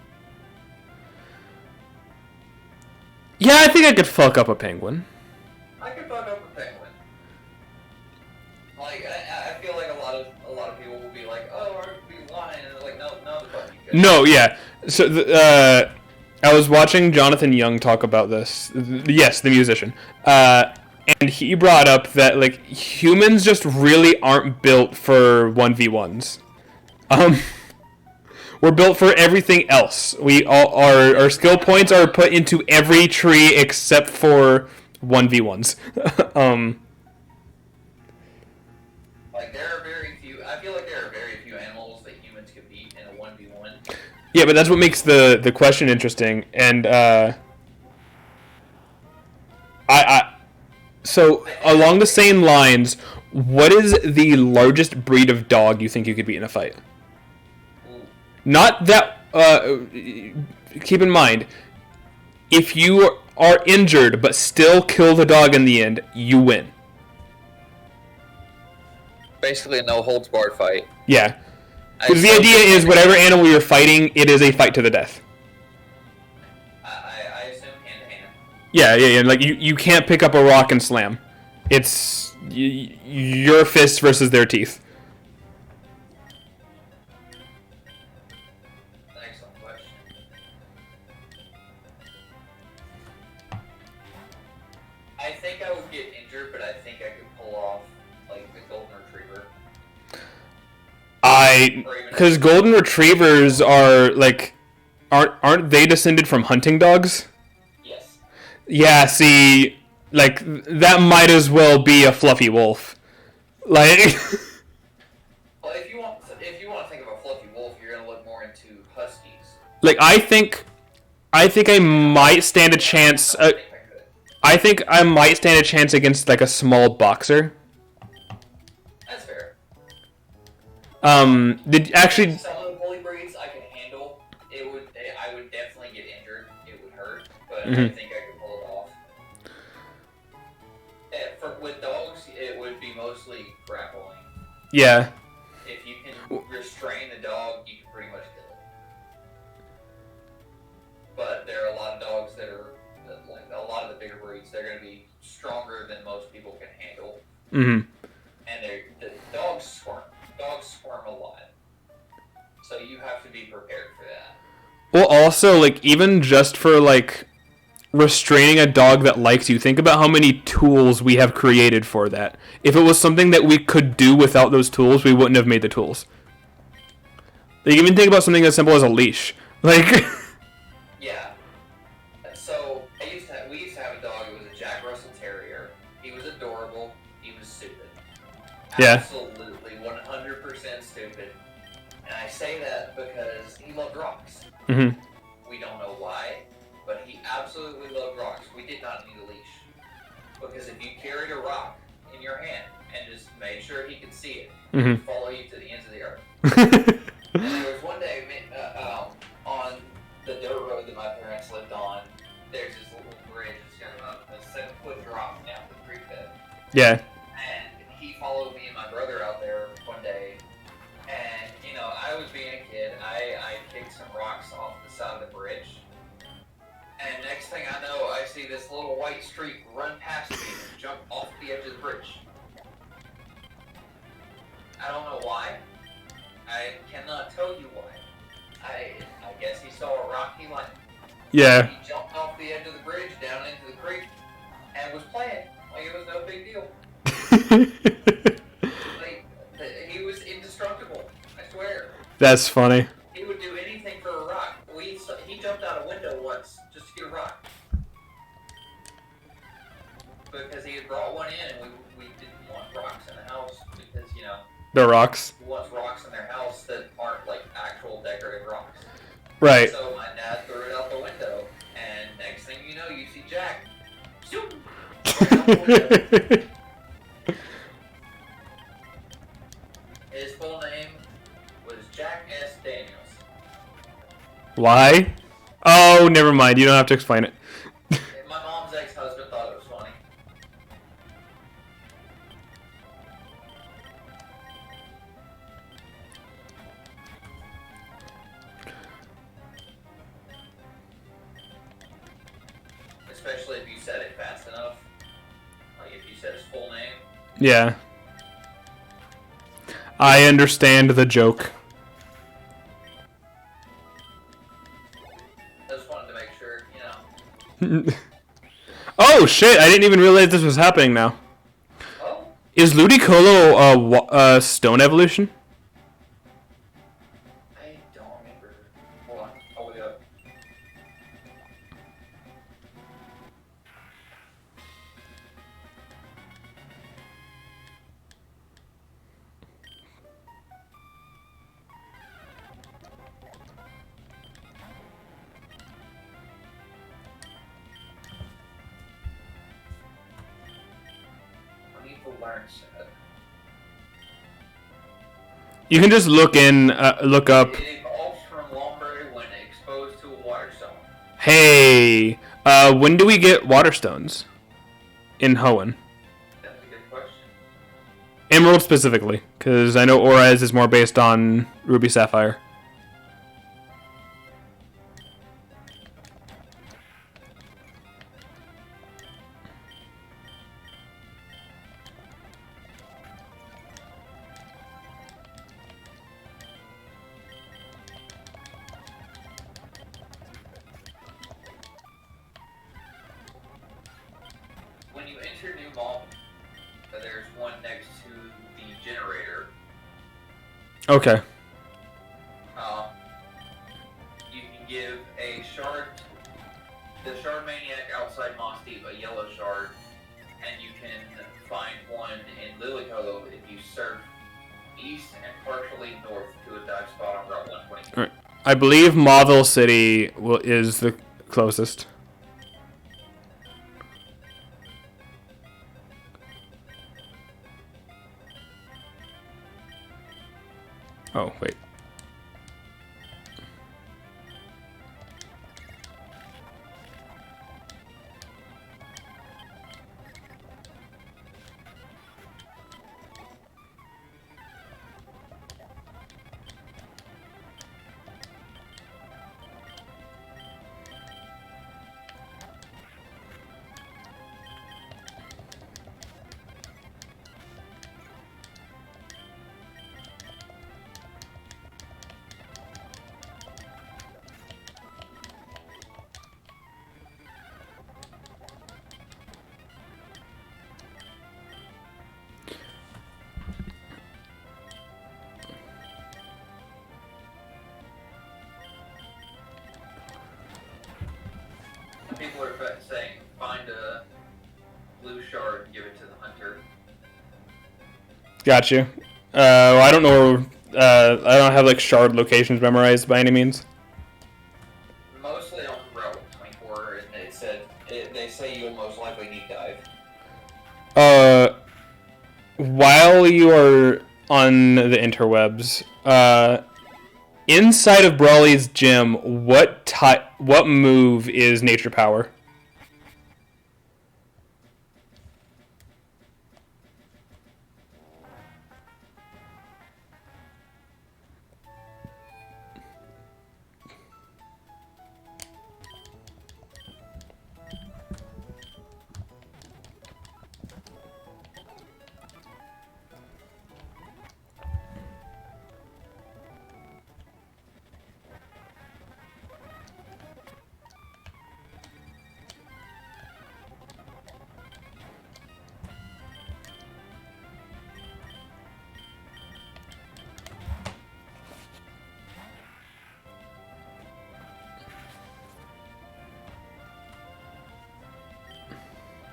Yeah, I think I could fuck up a penguin. I could fuck up a penguin. Like I feel like a lot of people will be like, oh, aren't we lying? And they're like, no, the fuck you could. No, yeah. So I was watching Jonathan Young talk about this. Yes, the musician. And he brought up that like humans just really aren't built for 1v1s. We're built for everything else. We all our skill points are put into every tree except for 1v1s. Like there are very few. I feel like there are very few animals that humans could beat in a 1v1. Yeah, but that's what makes the question interesting. And so along the same lines, what is the largest breed of dog you think you could beat in a fight? Ooh. Not that. Keep in mind, if you are injured but still kill the dog in the end, you win. Basically, a no holds barred fight. Yeah. Because the idea is whatever animal you're fighting, it is a fight to the death. I assume hand to hand. Yeah. Like you can't pick up a rock and slam. It's your fists versus their teeth. Excellent question. I think I would get injured, but I think I could pull off like the golden retriever. Because golden retrievers are like, aren't they descended from hunting dogs? Yes. Yeah. See, like that might as well be a fluffy wolf. Like. Well, if you want to think of a fluffy wolf, you're gonna look more into huskies. Like I think I might stand a chance. I think I might stand a chance against like a small boxer. That's fair. Did actually. Some of the bully breeds I could handle. I would definitely get injured. It would hurt, but I think I could pull it off. With dogs, it would be mostly grappling. Yeah. If you can restrain the dog, you can pretty much kill it. But there are a lot of dogs that are, like a lot of the bigger breeds, they're going to be stronger than most people can handle. Mm-hmm. And the dogs squirm. Dogs squirm a lot. So you have to be prepared for that. Well, also, like, even just for, like, restraining a dog that likes you, think about how many tools we have created for that. If it was something that we could do without those tools, we wouldn't have made the tools. Like, even think about something as simple as a leash. Like... Yeah. So, we used to have a dog. It was a Jack Russell Terrier. He was adorable. He was stupid. Yeah. Absolutely, 100% stupid. And I say that because he loved rocks. Mm-hmm. We don't know why, but he absolutely loved rocks. We did not need a leash. Because if you carried a rock in your hand and just made sure he could see it, he would follow you to the ends of the earth. And there was one day on the dirt road that my parents lived on, there's this little bridge. It's got about a 7-foot drop down to the creek bed. Yeah. And he followed me and my brother out there one day. And, you know, I was being a kid. I kicked some rocks off the side of the bridge. And next thing I know, I see this little white streak run past me and jump off the edge of the bridge. I don't know why. I cannot tell you why. I guess he saw a rock he liked. Yeah. He jumped off the edge of the bridge down into the creek and was playing like it was no big deal. Like, he was indestructible. I swear. That's funny. He would do anything for a rock. He jumped out a window once just to get a rock. Because he had brought one in and we didn't want rocks in the house because, you know, The rocks. who wants rocks Right. So my dad threw it out the window, and next thing you know, you see Jack. Zoom! Right out the window. His full name was Jack S. Daniels. Why? Oh, never mind. You don't have to explain it. And my mom's ex-husband thought it was funny. Especially if you said it fast enough. Like if you said his full name. Yeah. I understand the joke. I just wanted to make sure, you know. Oh shit! I didn't even realize this was happening now. Oh, Is Ludicolo a stone evolution? I don't remember. Hold on, I'll look it up. I need to learn set. You can just look up. It evolves from Lombre when exposed to a water stone. Hey, when do we get water stones? In Hoenn. That's a good question. Emerald specifically, because I know Orez is more based on Ruby Sapphire. When you enter new mob, there's one next to the generator. Okay. You can give a shard, the shard maniac outside Moss Deep, a yellow shard, and you can find one in Lilycolo if you surf east and partially north to a dive spot on Route 123. Alright. I believe Mauville City is the closest. Oh, wait. People are saying find a blue shard and give it to the hunter. Got you. I don't know. I don't have like shard locations memorized by any means. Mostly on Route 24, and they say you'll most likely need dive. While you are on the interwebs, inside of Brawly's gym, what move is Nature Power?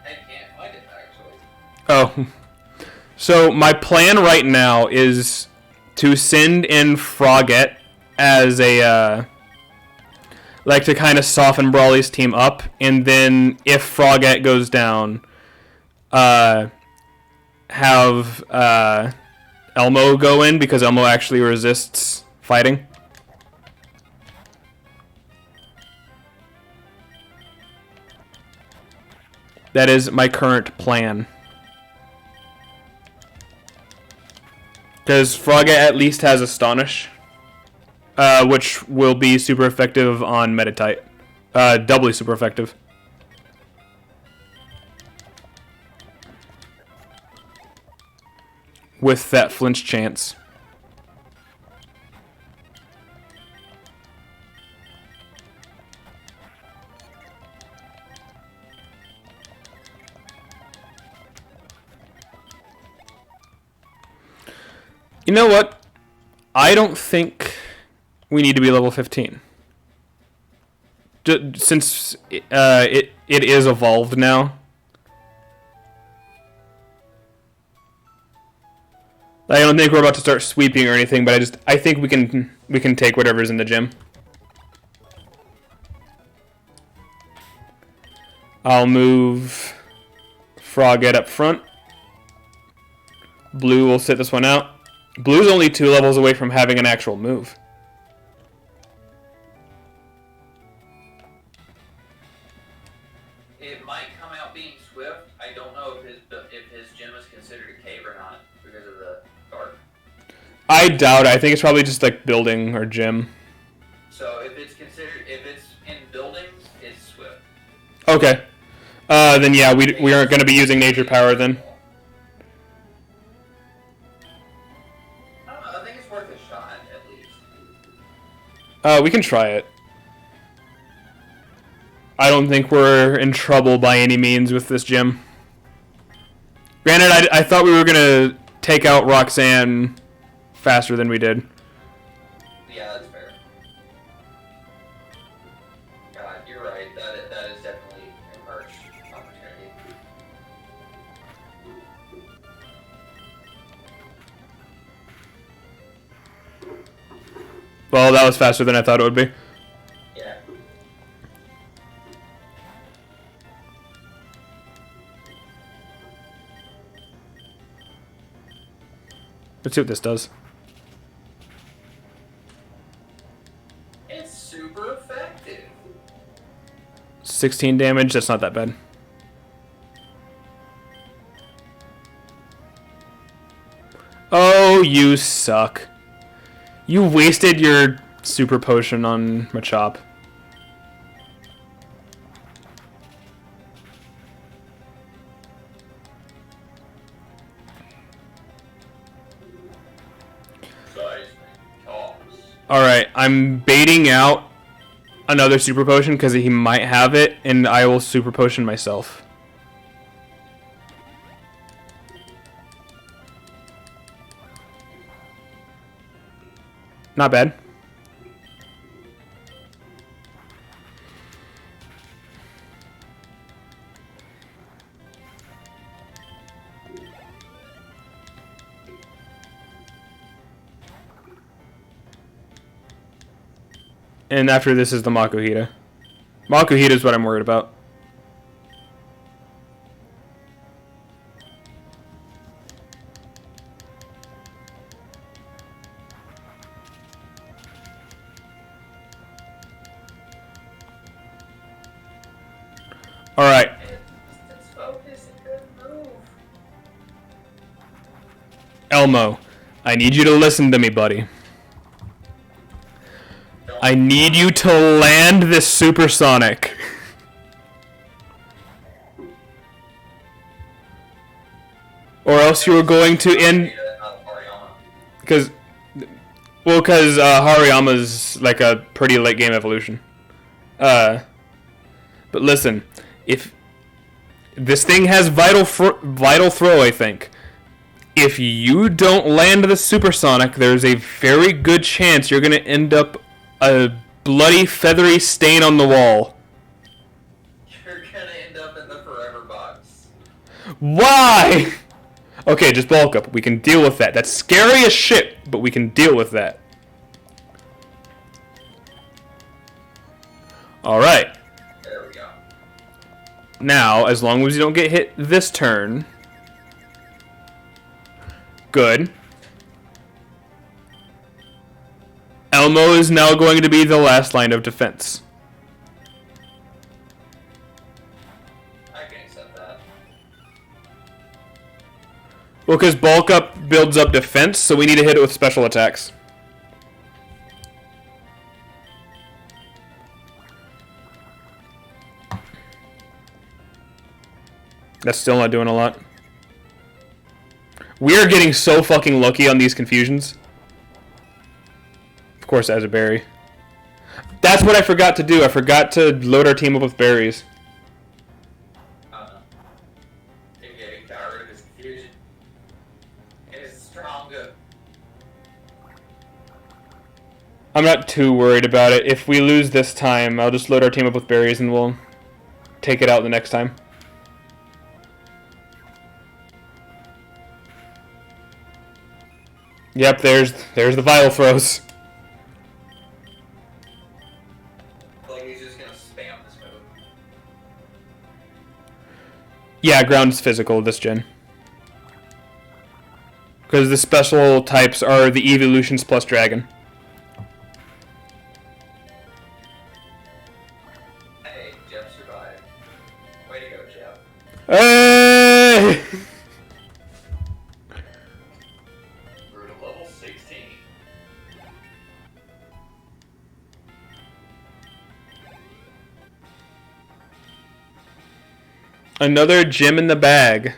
I can't find it actually. Oh. So my plan right now is to send in Frogette as a like to kind of soften Brawly's team up, and then if Frogette goes down, have Elmo go in because Elmo actually resists fighting. That is my current plan. Because Frogette at least has Astonish, which will be super effective on Meditite. Doubly super effective. With that flinch chance. You know what? I don't think we need to be level 15. Since it is evolved now. I don't think we're about to start sweeping or anything, but I think we can take whatever's in the gym. I'll move Frogette up front. Blue will sit this one out. Blue's only 2 levels away from having an actual move. It might come out being Swift. I don't know if his gym is considered a cave or not because of the dark. I doubt it. I think it's probably just like building or gym. So if it's in buildings, it's Swift. Okay. Then yeah, we aren't going to be using nature power then. I don't know. I think it's worth a shot at least. We can try it. I don't think we're in trouble by any means with this gym. Granted, I thought we were going to take out Roxanne faster than we did. Yeah, that's fair. God, you're right. That is definitely a merch opportunity. Well, that was faster than I thought it would be. Yeah. Let's see what this does. It's super effective. 16 damage, that's not that bad. Oh, you suck. You wasted your super potion on Machop. Alright, I'm baiting out another super potion because he might have it, and I will super potion myself. Not bad. And after this is the Makuhita. Makuhita is what I'm worried about. Alright. Elmo, I need you to listen to me, buddy. I need you to land this supersonic. Or else you are going to end... Because Hariyama's like a pretty late game evolution. But listen, if... This thing has vital throw, I think. If you don't land the supersonic, there's a very good chance you're going to end up a bloody feathery stain on the wall. You're gonna end up in the forever box. Why? Okay, just bulk up. We can deal with that. That's scary as shit, but we can deal with that. Alright. There we go. Now, as long as you don't get hit this turn. Good. Elmo is now going to be the last line of defense. I can accept that. Well, because bulk up builds up defense, so we need to hit it with special attacks. That's still not doing a lot. We are getting so fucking lucky on these confusions. Of course, as a berry. That's what I forgot to do. I forgot to load our team up with berries. AKA coward is confusion. It is stronger. I'm not too worried about it. If we lose this time, I'll just load our team up with berries and we'll take it out the next time. Yep, there's the vial throws. Like he's just gonna spam this move. Yeah, ground's physical this gen. Because the special types are the evolutions plus dragon. Hey, Jeff survived. Way to go, Jeff. Hey! We're to level 16. Another gem in the bag.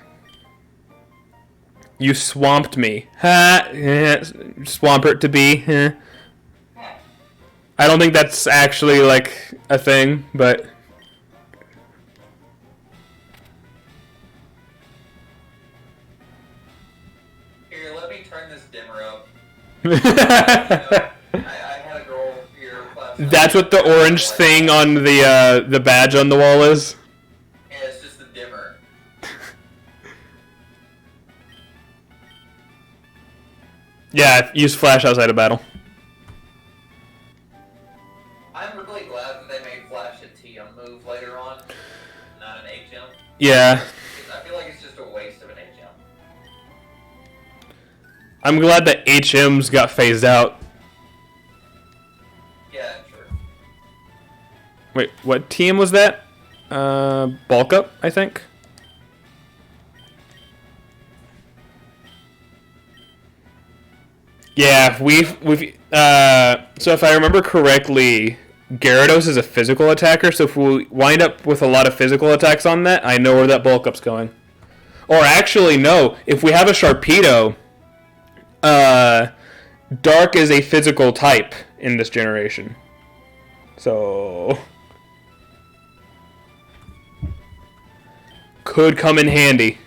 You swamped me. Ha! Swampert to be. I don't think that's actually like a thing, but Here, let me turn this dimmer up. I had a girl here last night. that's what the orange thing on the badge on the wall is. Yeah, it's just the dimmer. Yeah, use flash outside of battle. I'm really glad that they made Flash a TM move later on, not an HM. Yeah. I feel like it's just a waste of an HM. I'm glad that HMs got phased out. Yeah, sure. Wait, what team was that? Bulk Up, I think. Yeah, so if I remember correctly, Gyarados is a physical attacker, so if we wind up with a lot of physical attacks on that, I know where that bulk up's going. Or actually, no, if we have a Sharpedo, Dark is a physical type in this generation. So could come in handy.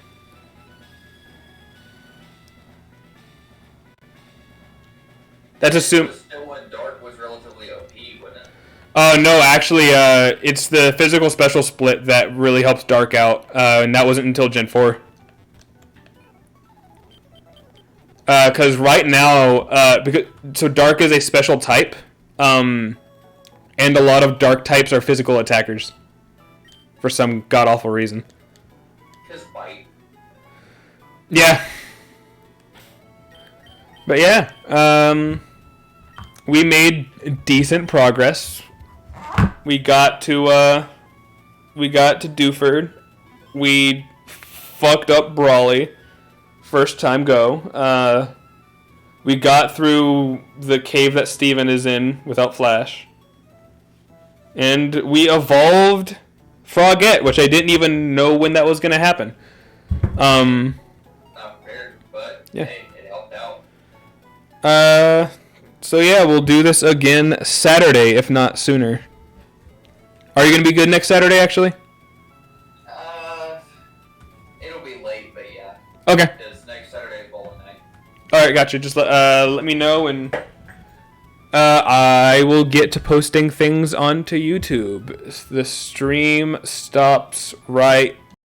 That's assume. Still when Dark was relatively OP, wouldn't it? No, actually, it's the physical special split that really helps Dark out, and that wasn't until Gen 4. Because right now, so Dark is a special type, and a lot of Dark types are physical attackers, for some god-awful reason. His bite. Yeah. But yeah, we made decent progress. We got to Dewford. We fucked up Brawley. First time go. We got through the cave that Steven is in without Flash. And we evolved Frogette, which I didn't even know when that was going to happen. Not prepared, but Yeah. hey, it helped out. So yeah, we'll do this again Saturday, if not sooner. Are you going to be good next Saturday, actually? It'll be late, but yeah. Okay. Because next Saturday is bowling night. Alright, gotcha. Just let me know, and I will get to posting things onto YouTube. The stream stops right